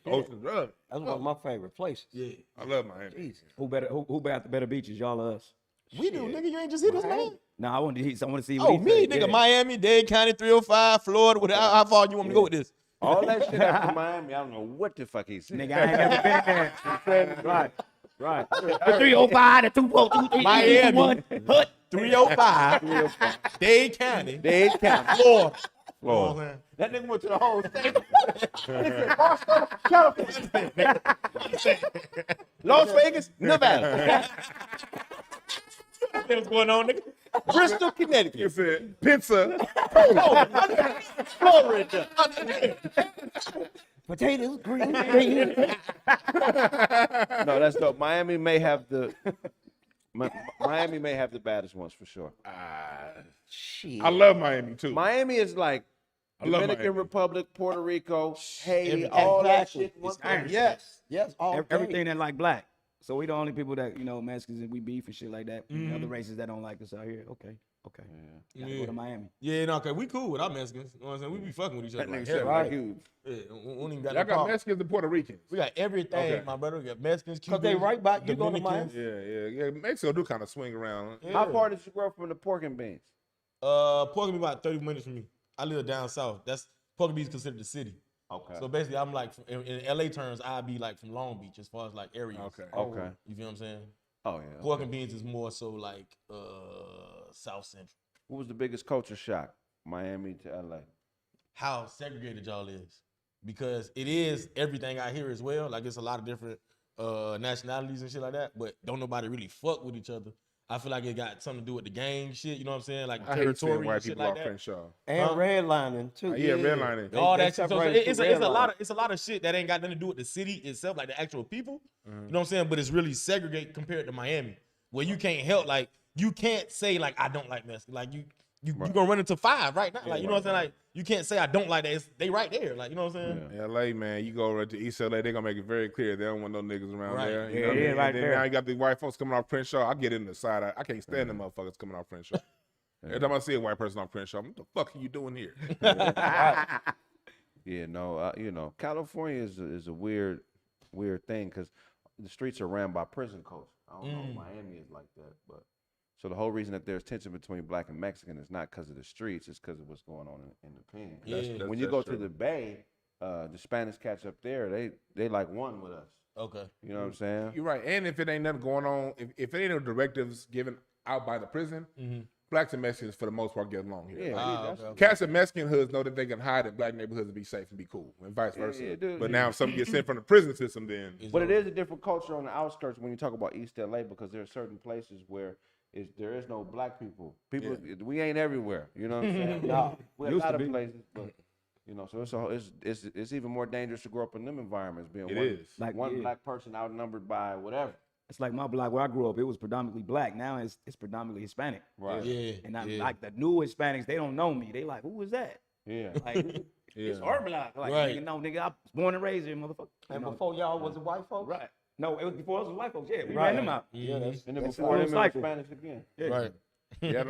Ocean Drug. That's one of my favorite places. Yeah, I love Miami. Jesus. Who got the better beaches? Y'all or us? we do, nigga. You ain't just hit us, man. Nah, I want to see. Oh, what he me, said. nigga. Yeah. Miami, Dade County, 305, Florida. How far you want me to go with this? All that shit after Miami, I don't know what the fuck he said. Nigga, I ain't never been there. Right. Right. The 305, the 242, Miami. 305. 305. Dade County. Dade County. Florida. Florida. That nigga went to the whole state. California. Las Vegas, Nevada. What's going on, nigga? Bristol, Connecticut. You said pizza. Florida. Potatoes, green. No, that's dope. Miami may have the baddest ones for sure. Shit. I love Miami too. Miami is like I love Dominican Miami. Republic, Puerto Rico, Haiti, Everything. all that Exactly. shit. in one place. Yes, all Everything that like black. So we the only people that, Mexicans and we beef and shit like that. Other races that don't like us out here. Okay. Gotta go to Miami. Yeah, no, okay, we cool with our Mexicans. You know what I'm saying? We be fucking with each other. That nigga Like, said hell, like yeah. you. Yeah, we don't even got Y'all no got problem. Mexicans and Puerto Ricans. We got everything, Okay. my brother. We got Mexicans, Because Cubans, they right by, you go to Dominicans. Miami. Yeah. Mexico do kind of swing around. Yeah. How far did you grow from the pork and beans? Pork be about 30 minutes from me. I live down south. That's Pork Beach is considered the city. Okay. So basically, I'm like, in LA terms, I'd be like from Long Beach as far as like areas. Okay. Okay. You feel what I'm saying? Oh yeah. Pork and beans is more so like South Central. What was the biggest culture shock? Miami to LA. How segregated y'all is. Because it is everything out here as well. Like it's a lot of different nationalities and shit like that, but don't nobody really fuck with each other. I feel like it got something to do with the gang shit, you know what I'm saying? Like I hate seeing territory white and shit people like off that. Crenshaw. And redlining, too. Yeah, redlining. All They that shit. So separate it's the a red lot line. of shit that ain't got nothing to do with the city itself, like the actual people. Mm-hmm. You know what I'm saying? But it's really segregate compared to Miami, where you can't help, like you can't say like I don't like Mexican. Like you gonna run into 5 right now. Like you know what I'm saying? Like you can't say I don't like that. They right there. Like you know what I'm saying? LA, man, you go right to East LA, they gonna make it very clear they don't want no niggas around Right. there. You Yeah, know what I yeah, mean? right And then there. now you got the white folks coming off Crenshaw. I get in the side. I can't stand them motherfuckers coming off Crenshaw. Every time I see a white person off Crenshaw, what the fuck are you doing here? Yeah, no, California is a weird thing because the streets are ran by prison codes. I don't know if Miami is like that, but so the whole reason that there's tension between black and Mexican is not because of the streets, it's because of what's going on in the pen. Yeah. When you go to the Bay, the Spanish cats up there, they like one with us. Okay. You know what I'm saying? You're right. And if it ain't nothing going on, if it ain't no directives given out by the prison, blacks and Mexicans for the most part get along here. Yeah, Okay. Cats in Mexican hoods know that they can hide in black neighborhoods and be safe and be cool, and vice versa. yeah, dude. But now if something gets sent from the prison system, then But it is a different culture on the outskirts when you talk about East LA because there are certain places where there is no black people. We ain't everywhere. You know what I'm saying? No. We're a Used lot to of be. places, but so it's even more dangerous to grow up in them environments. Being It one, is. Like, one yeah. black person outnumbered by whatever. It's like my block where I grew up. It was predominantly black. Now it's predominantly Hispanic. Right. Yeah. And I yeah. like the new Hispanics. They don't know me. They like, who is that? Yeah. Like, it's our block. Like, Right. nigga, no, nigga, I was born and raised here, motherfucker. And You know? before y'all was a white folks? Right. No, it was before us was white folks. Yeah, we Right. ran them out. Yeah, that's, And then that's before how- them, it was cycle. Spanish again. Yeah. Right. yeah.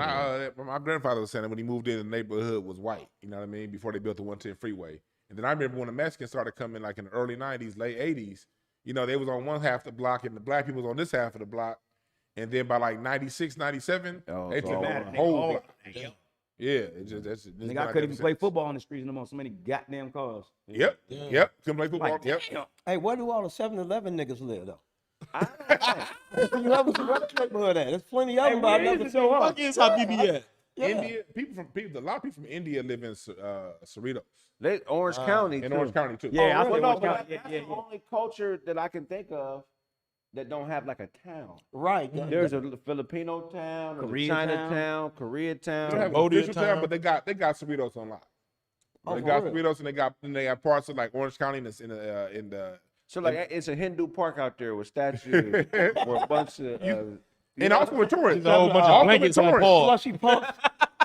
My grandfather was saying that when he moved in, the neighborhood was white. You know what I mean? Before they built the 110 freeway. And then I remember when the Mexicans started coming, like in the early '90s, late '80s. You know, they was on one half of the block, and the black people was on this half of the block. And then by like '96, '97, Oh, they it's took all over one. the whole Oh, block. Yeah, it's just that's. Nigga, I couldn't even play football in the streets no more. So many goddamn cars. Yep, Damn. yep. Couldn't play football. Like, Yep. damn. Hey, where do all the 7-Eleven niggas live, though? I You ever see where the neighborhood at? There's plenty of them, but I where is never it seen so one. Fuck is Habibi at? Yeah. India, a lot of people from India live in Cerritos, They Orange County in too. Orange County too. Yeah, I Well, feel no, Orange but County. Yeah, that's yeah, the yeah. only culture that I can think of that don't have like a town. Right. There's a Filipino town, there's a Korean Chinatown, They don't Koreatown. have an Cambodia official town, town. but they got Cerritos on lock. Oh, They for got real? Cerritos, and they got parts of like Orange County in the So like it's a Hindu park out there with statues or a bunch of and also in Torrance. There's a whole bunch of Also in blankets on the Torrance. pole. Slushy pumps.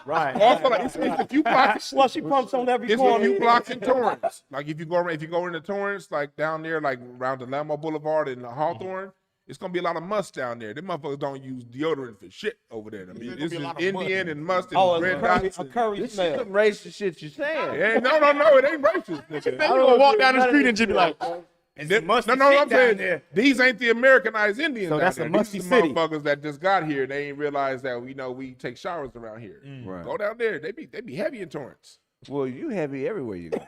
Right. Also, like it's a few blocks. Slushy pumps on every It's a corner. few blocks in Torrance. Like if you go into Torrance, like down there, like around the Lamar Boulevard and Hawthorne, it's gonna be a lot of must down there. Them motherfuckers don't use deodorant for shit over there. I mean, gonna this be a is lot of Indian must. and must and Oh, red it's dots. a curry This is smell. some racist shit you're saying. Yeah, no, it ain't racist. Nigga. Then you gonna walk down the street and just be like, No, I'm saying these ain't the Americanized Indians. So out that's there. a musty These are city. motherfuckers that just got here. They ain't realized that we take showers around here. Right. Go down there. They be heavy in Torrance. Well, you heavy everywhere you go.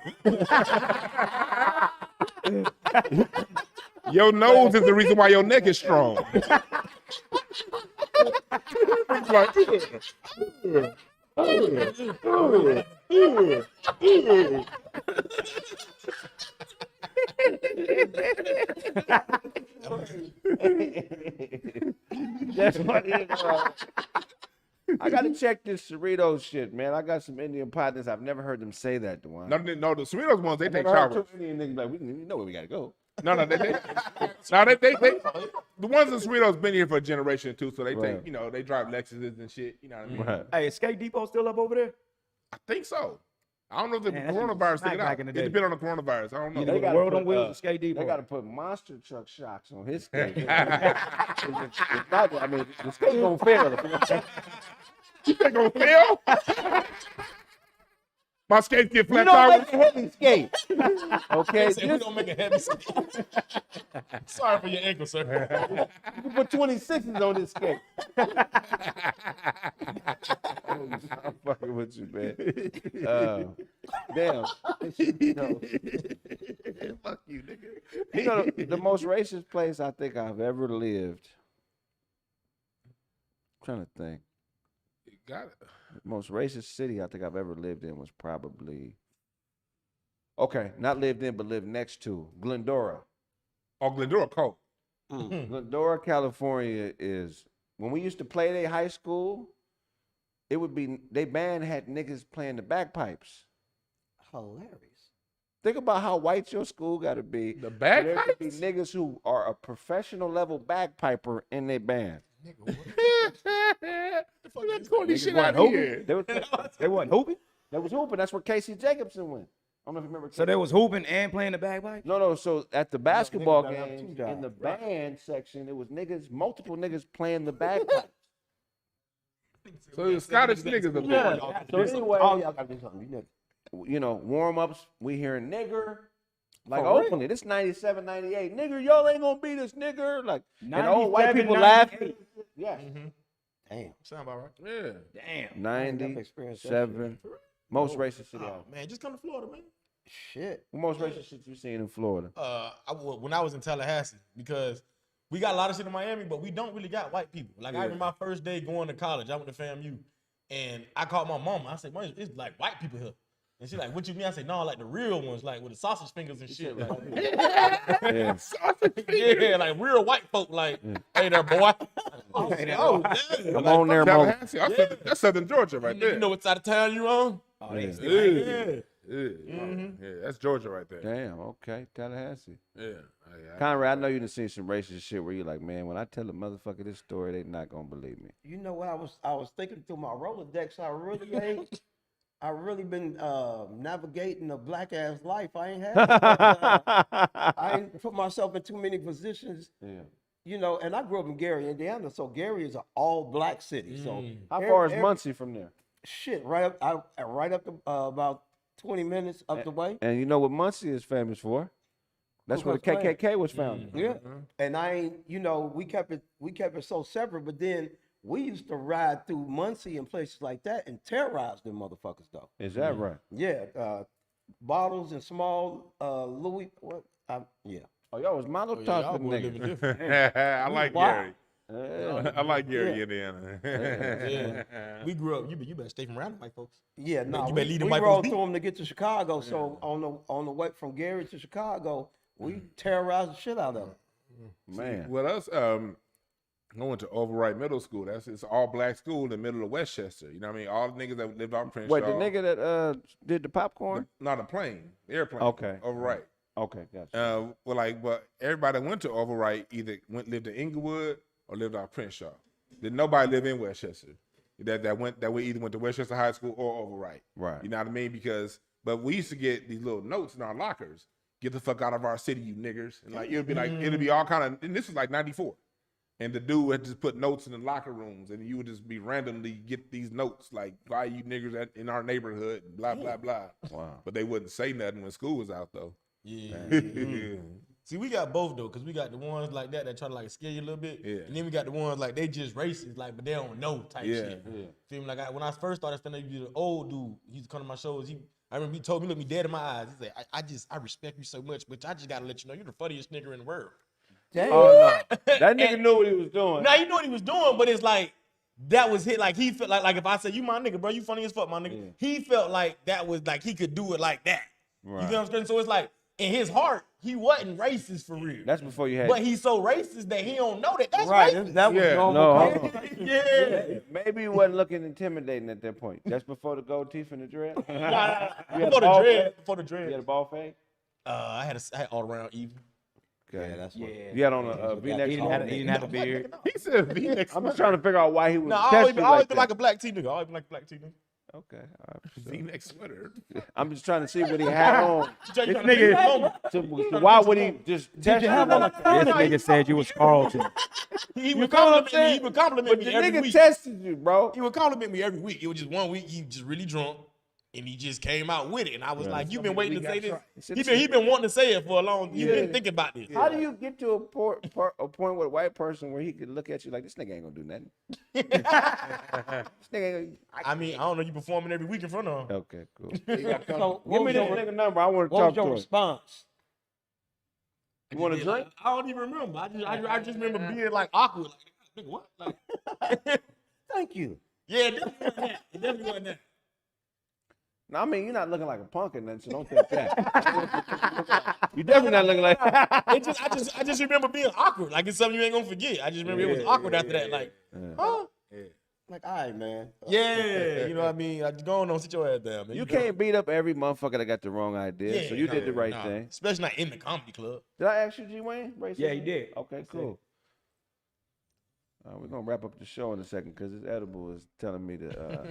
Your nose is the reason why your neck is strong. Like, That's funny. I gotta check this Cerritos shit, man. I got some Indian partners. I've never heard them say that, Dewan. no, the Cerritos ones, they take Never heard showers. two Indian niggas like, we know where we gotta go. No, they the ones in Cerritos been here for a generation or two, so they take, they drive Lexuses and shit. You know what I mean? Right. Hey, is Skate Depot still up over there? I think so. I don't know if the Man, that shit was coronavirus smack took it back out. in the It day. depends on the coronavirus. I don't know. Yeah, The they gotta World put, on Wheels, Skate Depot. They gotta put monster truck shocks on his skate. It's not, I mean, the skate gonna fail. You think gonna fail? My skates get You flat don't tires. make a heavy skate. Okay, Say we don't make a heavy skate. Sorry for your ankle, sir. you can put 26s on this skate. I'm fucking with you, man. Damn. Fuck you, nigga. You know, the most racist place I think I've ever lived. I'm trying to think. You got it. The most racist city I think I've ever lived in was probably, okay, not lived in, but lived next to, Glendora. Oh, Glendora cold. Glendora, California is, when we used to play at high school, it would be, they band had niggas playing the bagpipes. Hilarious. Think about how white your school got to be. The There could be bagpipes? niggas who are a professional level bagpiper in their band. Let's call this Niggas shit wasn't out hooping? here. They wasn't hooping? That was hooping. That's where Casey Jacobson went. I don't know if you remember. So they was hooping and playing the bagpipe? No. So at the basketball that have game, two jobs. in the band section, it was niggas, multiple niggas playing the bagpipes. So the Scottish niggas up Yeah. there. So anyway, All y'all gotta do something. You know. you know, warm ups, we hearing nigger. Like For real? openly, this 97, 98. Nigger, y'all ain't gonna beat us, nigger. Like, and old white 97, people 98. laughing. Yeah. Damn. Sound about right. Yeah. Damn. never experienced that 97. Most racist city. Oh, man, just come to Florida, man. Shit. What most racist shit you seen in Florida? When I was in Tallahassee, because we got a lot of shit in Miami, but we don't really got white people. Like, I remember my first day going to college. I went to FAMU, and I called my mama. I said, "Mom, it's like white people here." And she like, "What you mean?" I said, "No, like the real ones, like with the sausage fingers and shit." Like, Yeah. yeah, like real white folk. Like, hey there, boy. Oh, damn. Come Like, on there, Mo. Tallahassee. That's Southern Georgia right there. You know what side of town you on? Oh, they Yeah. still Yeah. Yeah, that's Georgia right there. Damn, okay. Tallahassee. Yeah. Conrad, I know you done seen some racist shit where you're like, man, when I tell a motherfucker this story, they not gonna believe me. You know what I was thinking through my Rolodex. I really been navigating a black ass life. I ain't had. I ain't put myself in too many positions. Yeah. You know, and I grew up in Gary, Indiana. So Gary is an all black city. So How far is Muncie from there? Shit, right up to about 20 minutes up the way. And you know what Muncie is famous for? That's Ku where the Klux Klan. KKK was founded. Yeah, and I ain't, you know, we kept it so separate. But then we used to ride through Muncie and places like that and terrorize them motherfuckers though. Is that right? Yeah, bottles and small Louis. Yeah. Oh, y'all was Milo Y'all talking boy living niggas. different. I like Wow. Gary. Yeah. I like Gary, Indiana. Yeah. We grew up. You better stay from around the white folks. Yeah, no, you better lead them we white rode folks through them to get to Chicago. So on the way from Gary to Chicago, we terrorized the shit out of them. Man. With us, I went to Overwright Middle School. It's an all black school in the middle of Westchester. You know what I mean? All the niggas that lived on Prince Wait, the Shaw. nigga that did the popcorn? Not a plane, airplane. Okay. Overwright. Okay, gotcha. But everybody that went to Overwright either lived in Inglewood or lived on Prince Shaw. Did nobody live in Westchester? That we either went to Westchester High School or Overwright. Right. You know what I mean? But we used to get these little notes in our lockers. Get the fuck out of our city, you niggers. And like it'd be all kind of, and this was like 94. And the dude would just put notes in the locker rooms, and you would just be randomly get these notes like, "Why you niggers in our neighborhood?" Blah blah blah. Wow. But they wouldn't say nothing when school was out though. Yeah. See, we got both though, cause we got the ones like that try to like scare you a little bit, and then we got the ones like they just racist, like but they don't know type shit. Yeah. Feel me? Like when I first started standing up, the old dude, he used to come to my shows. I remember he told me, look me dead in my eyes. He said, I respect you so much, but I just gotta let you know you're the funniest nigger in the world. Damn. Oh no, that nigga knew what he was doing. Now he knew what he was doing, but it's like that was hit. Like he felt like if I said you my nigga, bro, you funny as fuck, my nigga. Yeah. He felt like that was like he could do it like that. Right. You get what I'm saying? So it's like in his heart, he wasn't racist for real. That's before you had. But he's so racist that he don't know that that's Right. racist. That was normal. No, hold conversation. Yeah. Maybe he wasn't looking intimidating at that point. That's before the gold teeth and the dread. Nah, You had before a the ball dread. fade? Before the You dread. had a ball fade. I had all around even. Okay. Yeah, that's what. You had on a V-neck. He didn't have a beard. He said V-neck. I'm just trying to figure out why he was. No, I testing always like been that. like a black T nigga. I always been like a black T nigga. Okay. All right. V-neck sweater. I'm just trying to see what he had on. This So why would he just test you? This nigga said you was Carlton. He You would know what I'm compliment me. saying? He would compliment But me the every nigga week. tested you, bro. He would compliment me every week. It was just one week he just really drunk, and he just came out with it. And I was like, "You've been waiting to say this. He been wanting to say it for a long. You've been thinking about this. How do you get to a point with a white person where he could look at you like this nigga ain't gonna do nothing? This nigga ain't I mean, I don't know. You performing every week in front of him. gonna... Okay, cool. So, Give me this nigga number. I want to what talk was to your him. response? You want to drink? I don't even remember. I just remember being like awkward. Like, nigga, what? Like, Thank you. yeah, it definitely wasn't that. It definitely wasn't that. No, I mean you're not looking like a punk or nothing, so don't think that. You definitely not looking like. I just remember being awkward. Like it's something you ain't gonna forget. I just remember it was awkward after that. Like, huh? Like, all right, man. Yeah, you know what I mean? I go on, sit your ass down, man. You can't beat up every motherfucker that got the wrong idea. So you did the right thing. Especially not in the comedy club. Did I ask you, G Wayne? Yeah, he did. Okay, cool. We're gonna wrap up the show in a second because this edible is telling me to.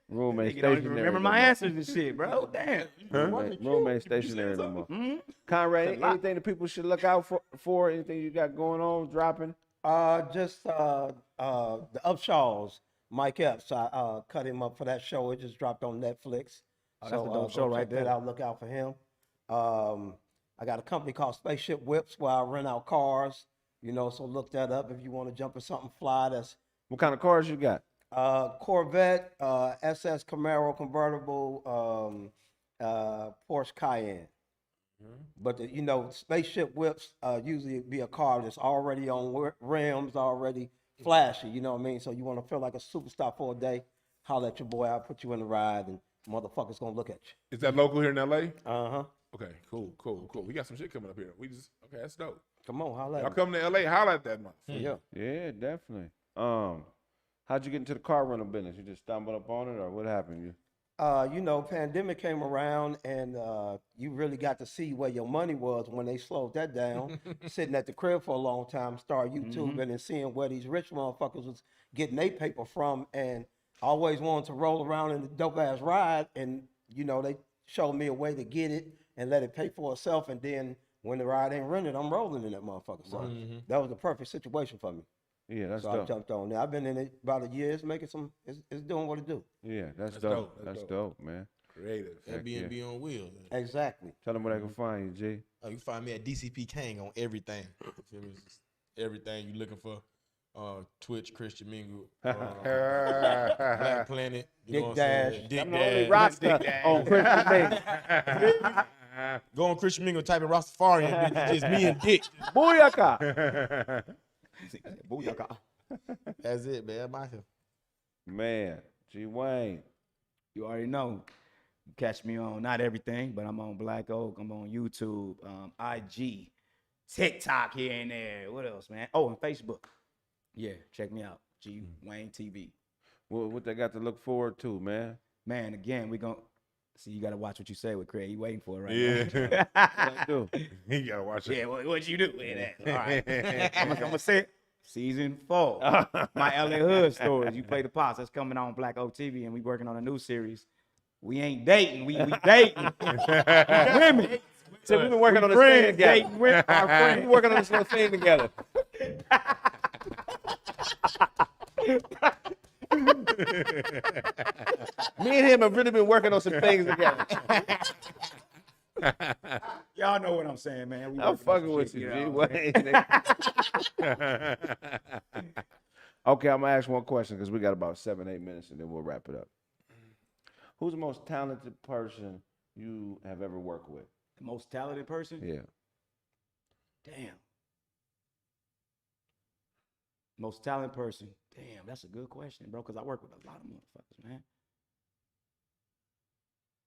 Roommate You don't even stationary. remember my answers and shit, bro. Damn. Roommate stationary no more. Conrad, anything that people should look out for? Anything you got going on, dropping? Just the Upshaws, Mike Epps. I cut him up for that show. It just dropped on Netflix. Oh, that's a dope show right there. I'll look out for him. I got a company called Spaceship Whips where I rent out cars. You know, so look that up if you want to jump in something fly. That's What kind of cars you got? Corvette, SS Camaro convertible, Porsche Cayenne. But you know, Spaceship Whips usually be a car that's already on rims, already flashy. You know what I mean? So you want to feel like a superstar for a day? Holler at your boy. I'll put you in the ride, and motherfuckers gonna look at you. Is that local here in LA? Uh-huh. Okay, cool. We got some shit coming up here. Okay, that's dope. Come on, holla at Y'all me. come to LA, holla at that motherfucker. Yeah. Yeah, definitely. How'd you get into the car rental business? You just stumbled up on it, or what happened? You know, pandemic came around, and you really got to see where your money was when they slowed that down. Sitting at the crib for a long time, start YouTubing and seeing where these rich motherfuckers was getting their paper from, and always wanted to roll around in the dope ass ride. And you know, they showed me a way to get it and let it pay for itself. And then when the ride ain't rented, I'm rolling in that motherfucker. So that was the perfect situation for me. Yeah, that's So dope. I jumped on there. I've been in it about a year. It's making some. It's doing what it do. Yeah, that's That's dope. dope. That's That's dope, man. Creative. Airbnb on wheels. Exactly. Tell them where they can find you, G. You can find me at DCP Kang on everything. You feel me? Just everything you looking for. Twitch, Christian Mingle, Black Planet, you know what I'm saying? Dick Dash. Rasta on Christmas Day. Go on Christian Mingle, type in Rastafarian, and it's just me and Dick. Booyaka. Booyaka. That's it, man. I'm out here. Man, G Wayne. You already know. You catch me on not everything, but I'm on Black Oak. I'm on YouTube, IG, TikTok here and there. What else, man? Oh, and Facebook. Yeah, check me out. G Wayne TV. What they got to look forward to, man? Man, again, we gonna see. You gotta watch what you say with Kraig. You waiting for it right Yeah. now? What I do? You gotta watch it. Yeah, what you do with that? All right. I'm gonna say it. Season 4. My LA Hood stories. You play the pops. That's coming on Black Oak TV, and we working on a new series. We ain't dating. We dating. Women. So we've been working on this thing together. We've been working on this little thing together. Me and him have really been working on some things together. Y'all know what I'm saying, man. We I'm working on fucking some with shit, you, you G know. Wayne. Okay, I'm gonna ask one question because we got about 7-8 minutes and then we'll wrap it up. Who's the most talented person you have ever worked with? The most talented person? Yeah. Damn. Most talented person. Damn, that's a good question, bro, because I work with a lot of motherfuckers, man.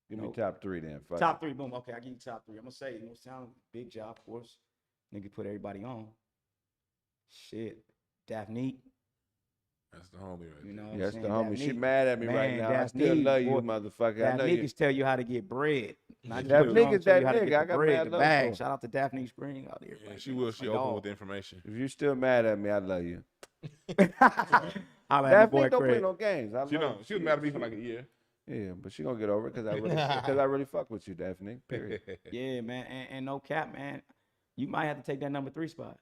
Give me top 3 then. Fuck Top 3, boom. Okay, I give you top 3. I'm going to say most talented, Big Job, of course. Nigga put everybody on. Shit. Daphne. That's the homie right You know there. what That's I'm the saying? homie. Daphne. She mad at me right Man, now. I still Daphne, love you, boy. motherfucker. I know Daphne you. can tell you how to get bread. Not Daphne just is that how to nigga. get I the got bread, mad the love bag. for Shout out to Daphne Spring out there. Yeah, she will. She My open dog. with the information. If you still mad at me, I love you. Holla at my Daphne boy don't play Kraig. no games. I She love don't. She was mad at me for like a year. Yeah, but she gonna get over it because I really fuck with you, Daphne. Period. Yeah, man, and no cap, man. You might have to take that number 3 spot.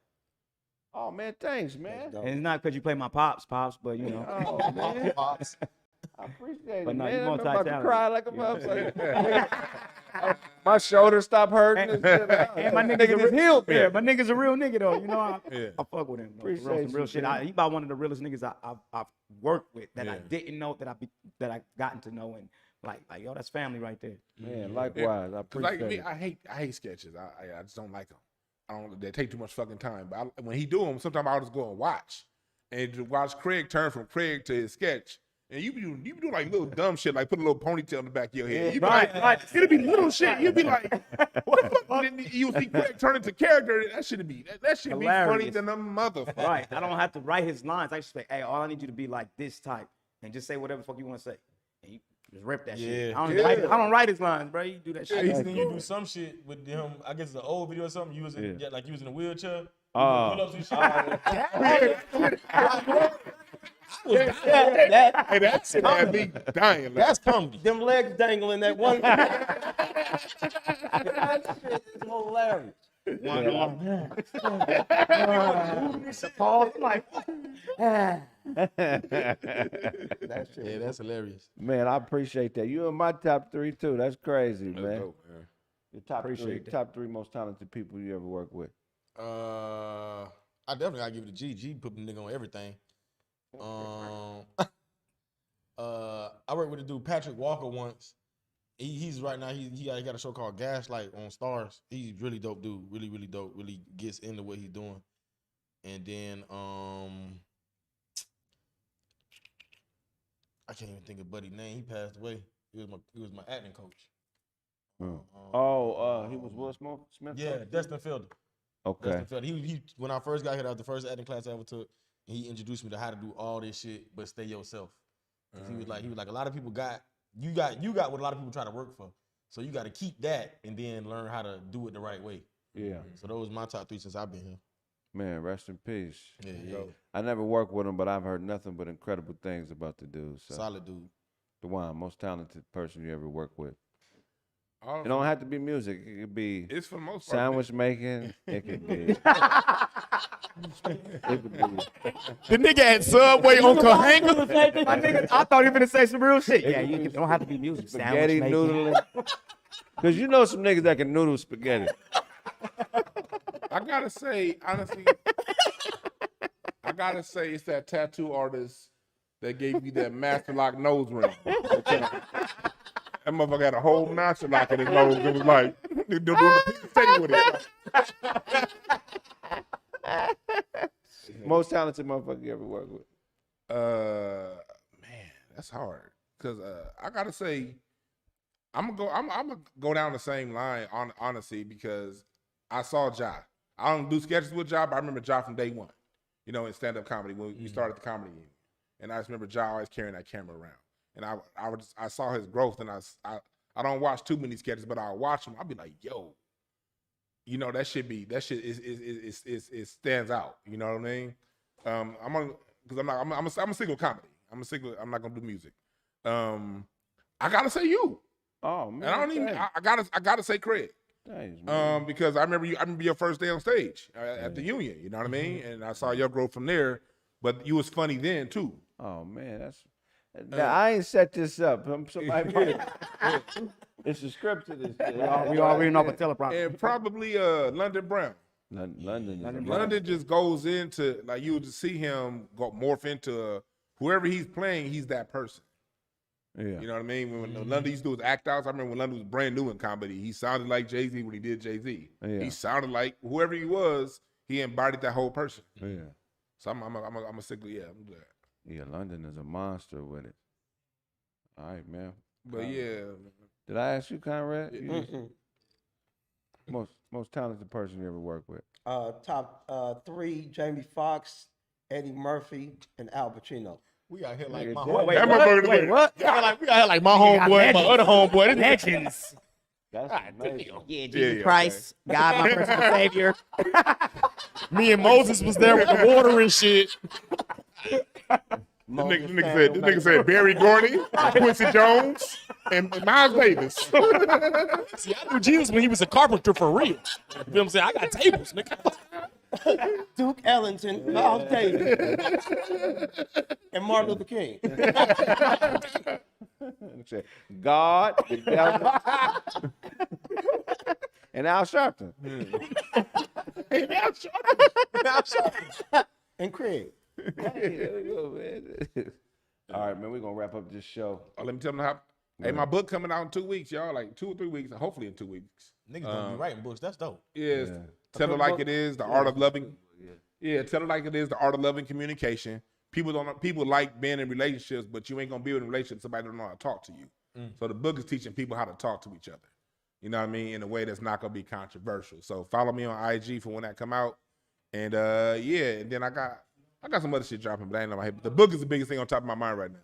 Oh man, thanks, man. And it's not because you play my pops, but you know. Oh man, I appreciate But it, no, man. you I'm about to multi-talented. cry like a Yeah. motherfucker. My shoulder stopped hurting. And shit. And my That nigga just healed me. Yeah, my nigga's a real nigga though. You know, I fuck with him. Though, for real, Appreciate some real you, shit. man. He about one of the realest niggas I've worked with that I Yeah. didn't know that I gotten to know, and like yo, that's family right there. Man, likewise. I Cause like appreciate me, it. I hate sketches. I just don't like them. They take too much fucking time. But when he do them, sometimes I'll just go and watch, and to watch Kraig turn from Kraig to his sketch. And you be doing like little dumb shit, like put a little ponytail in the back of your head. You be Right. It'll be little shit. You'll be like, what the fuck? Then you see Kraig turn into character. That should be funny Hilarious. than a motherfucker. Right. I don't have to write his lines. I just say, hey, all I need you to be like this type, and just say whatever the fuck you want to say, and you just rip that shit. Yeah. I don't write his lines, bro. You do that shit. I used to you do some shit with him. I guess it's an old video or something. You was in, like you was in a wheelchair. Pull-ups and shit. Hey, that shit had me dying. That's comedy. Them legs dangling that one. That shit is hilarious. Pause, like, Yeah, that's hilarious. Man, I appreciate that. You in my top 3 too. That's crazy, That's man. dope, man. Your top Appreciate that. top 3 most talented people you ever work with. I definitely gotta give it to G. G put the nigga on everything. I worked with a dude Patrick Walker once. He's right now he got a show called Gaslight on Stars. He's really dope dude, really dope. Really gets into what he's doing. And then I can't even think of Buddy's name. He passed away. He was my acting coach. He was Will Smith. Yeah, Destin Fielder. Okay. Destin Fielder. He when I first got here, that was the first acting class I ever took. And he introduced me to how to do all this shit, but stay yourself. 'Cause he was like a lot of people got what a lot of people try to work for. So you got to keep that and then learn how to do it the right way. Yeah. So those my top 3 since I've been here. Man, rest in peace. Yeah. I never worked with him, but I've heard nothing but incredible things about the dude. So. Solid dude. DeJuan, most talented person you ever worked with. All It don't have to be music. It could be It's for the most part. sandwich making. It could be. It could be. The nigga at Subway on Kahanga. my nigga, I thought he was gonna say some real shit. Yeah, you don't have to be music. Spaghetti Sandwich making. noodling. Because you know some niggas that can noodle spaghetti. I gotta say, honestly, it's that tattoo artist that gave you that master lock nose ring. That motherfucker had a whole master lock in his nose. It was like, doing the piece of with it. Most talented motherfucker you ever worked with. Man, that's hard. Cause I gotta say, I'm gonna go down the same line honestly, because I saw Ja. I don't do sketches with Ja, but I remember Ja from day one. You know, in stand-up comedy when we started the comedy union, and I just remember Ja always carrying that camera around. And I saw his growth, and I don't watch too many sketches, but I'll watch them. I'll be like, yo, you know, that shit is stands out. You know what I mean? I'm a single comedy. I'm not gonna do music. I gotta say you. Oh man. And I don't even. I gotta say Kraig. Thanks, man. Because I remember your first day on stage at the Union. You know what I mean? And I saw your growth from there. But you was funny then too. Oh man, that's. Now, I ain't set this up. Somebody it's a script to this. We already know about teleprompter. And probably London Brown. London just goes into, like, you would just see him go morph into whoever he's playing. He's that person. You know what I mean? When London used to do his act outs, I remember when London was brand new in comedy. He sounded like Jay-Z when he did Jay-Z. Yeah. He sounded like whoever he was. He embodied that whole person. Yeah. So I'm a sickly. Yeah, I'm glad. Yeah, London is a monster with it. All right, man. But yeah. Did I ask you, Conrad? Most talented person you ever worked with? Top 3: Jamie Foxx, Eddie Murphy, and Al Pacino. We out here like my Wait, homeboy. Wait, what? We out here like my homeboy, my other homeboy. Legends. That's amazing. Yeah, Jesus Jesus Christ, God, my personal savior. Me and Moses was there with the water and shit. This nigga said Barry Gordy, Quincy Jones, and Miles Davis. See, I knew Jesus when he was a carpenter for real. You know what I'm saying? I got tables, nigga. Duke Ellington, Miles Davis, and Martin Luther King. God, the devil, and Al Sharpton. And Kraig. Hey, there we go, man. All right, man, we're going to wrap up this show. Oh, let me tell them how. Hey, my book coming out in 2 weeks, y'all. Like 2 or 3 weeks, hopefully in 2 weeks. Niggas don't be writing books. That's dope. Yeah. Tell it like it is, the art of loving. Yeah, tell it like it is, the art of loving communication. People like being in relationships, but you ain't gonna be in a relationship with somebody that don't know how to talk to you. So the book is teaching people how to talk to each other. You know what I mean? In a way that's not gonna be controversial. So follow me on IG for when that come out. And and then I got some other shit dropping, but I ain't know my head. But the book is the biggest thing on top of my mind right now.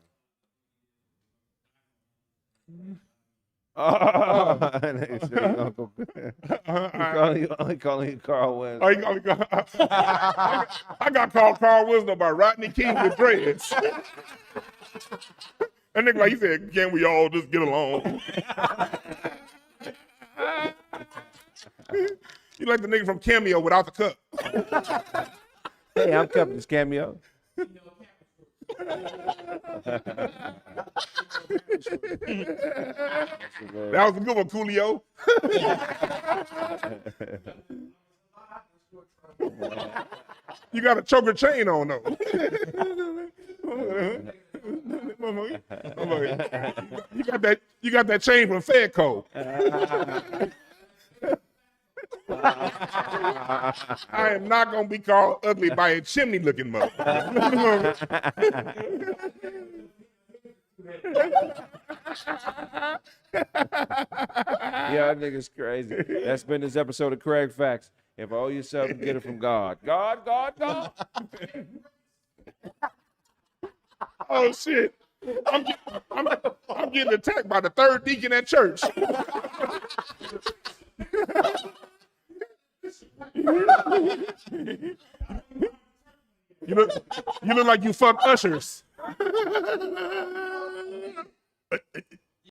Calling you Carl West. Oh, I got called Carl Wisdom by Rodney King with dreads. That nigga like he said, "Can we all just get along?" You like the nigga from Cameo without the cup. Hey, I'm Captain's Cameo. That was a good one, Coolio. You got a choker chain on though. You got that chain from Fedco. I am not gonna be called ugly by a chimney looking mother. Y'all niggas crazy. That's been this episode of Kraig Facts. If owe yourself, get it from God. God. Oh shit! I'm getting attacked by the third deacon at church. You look like you fuck ushers.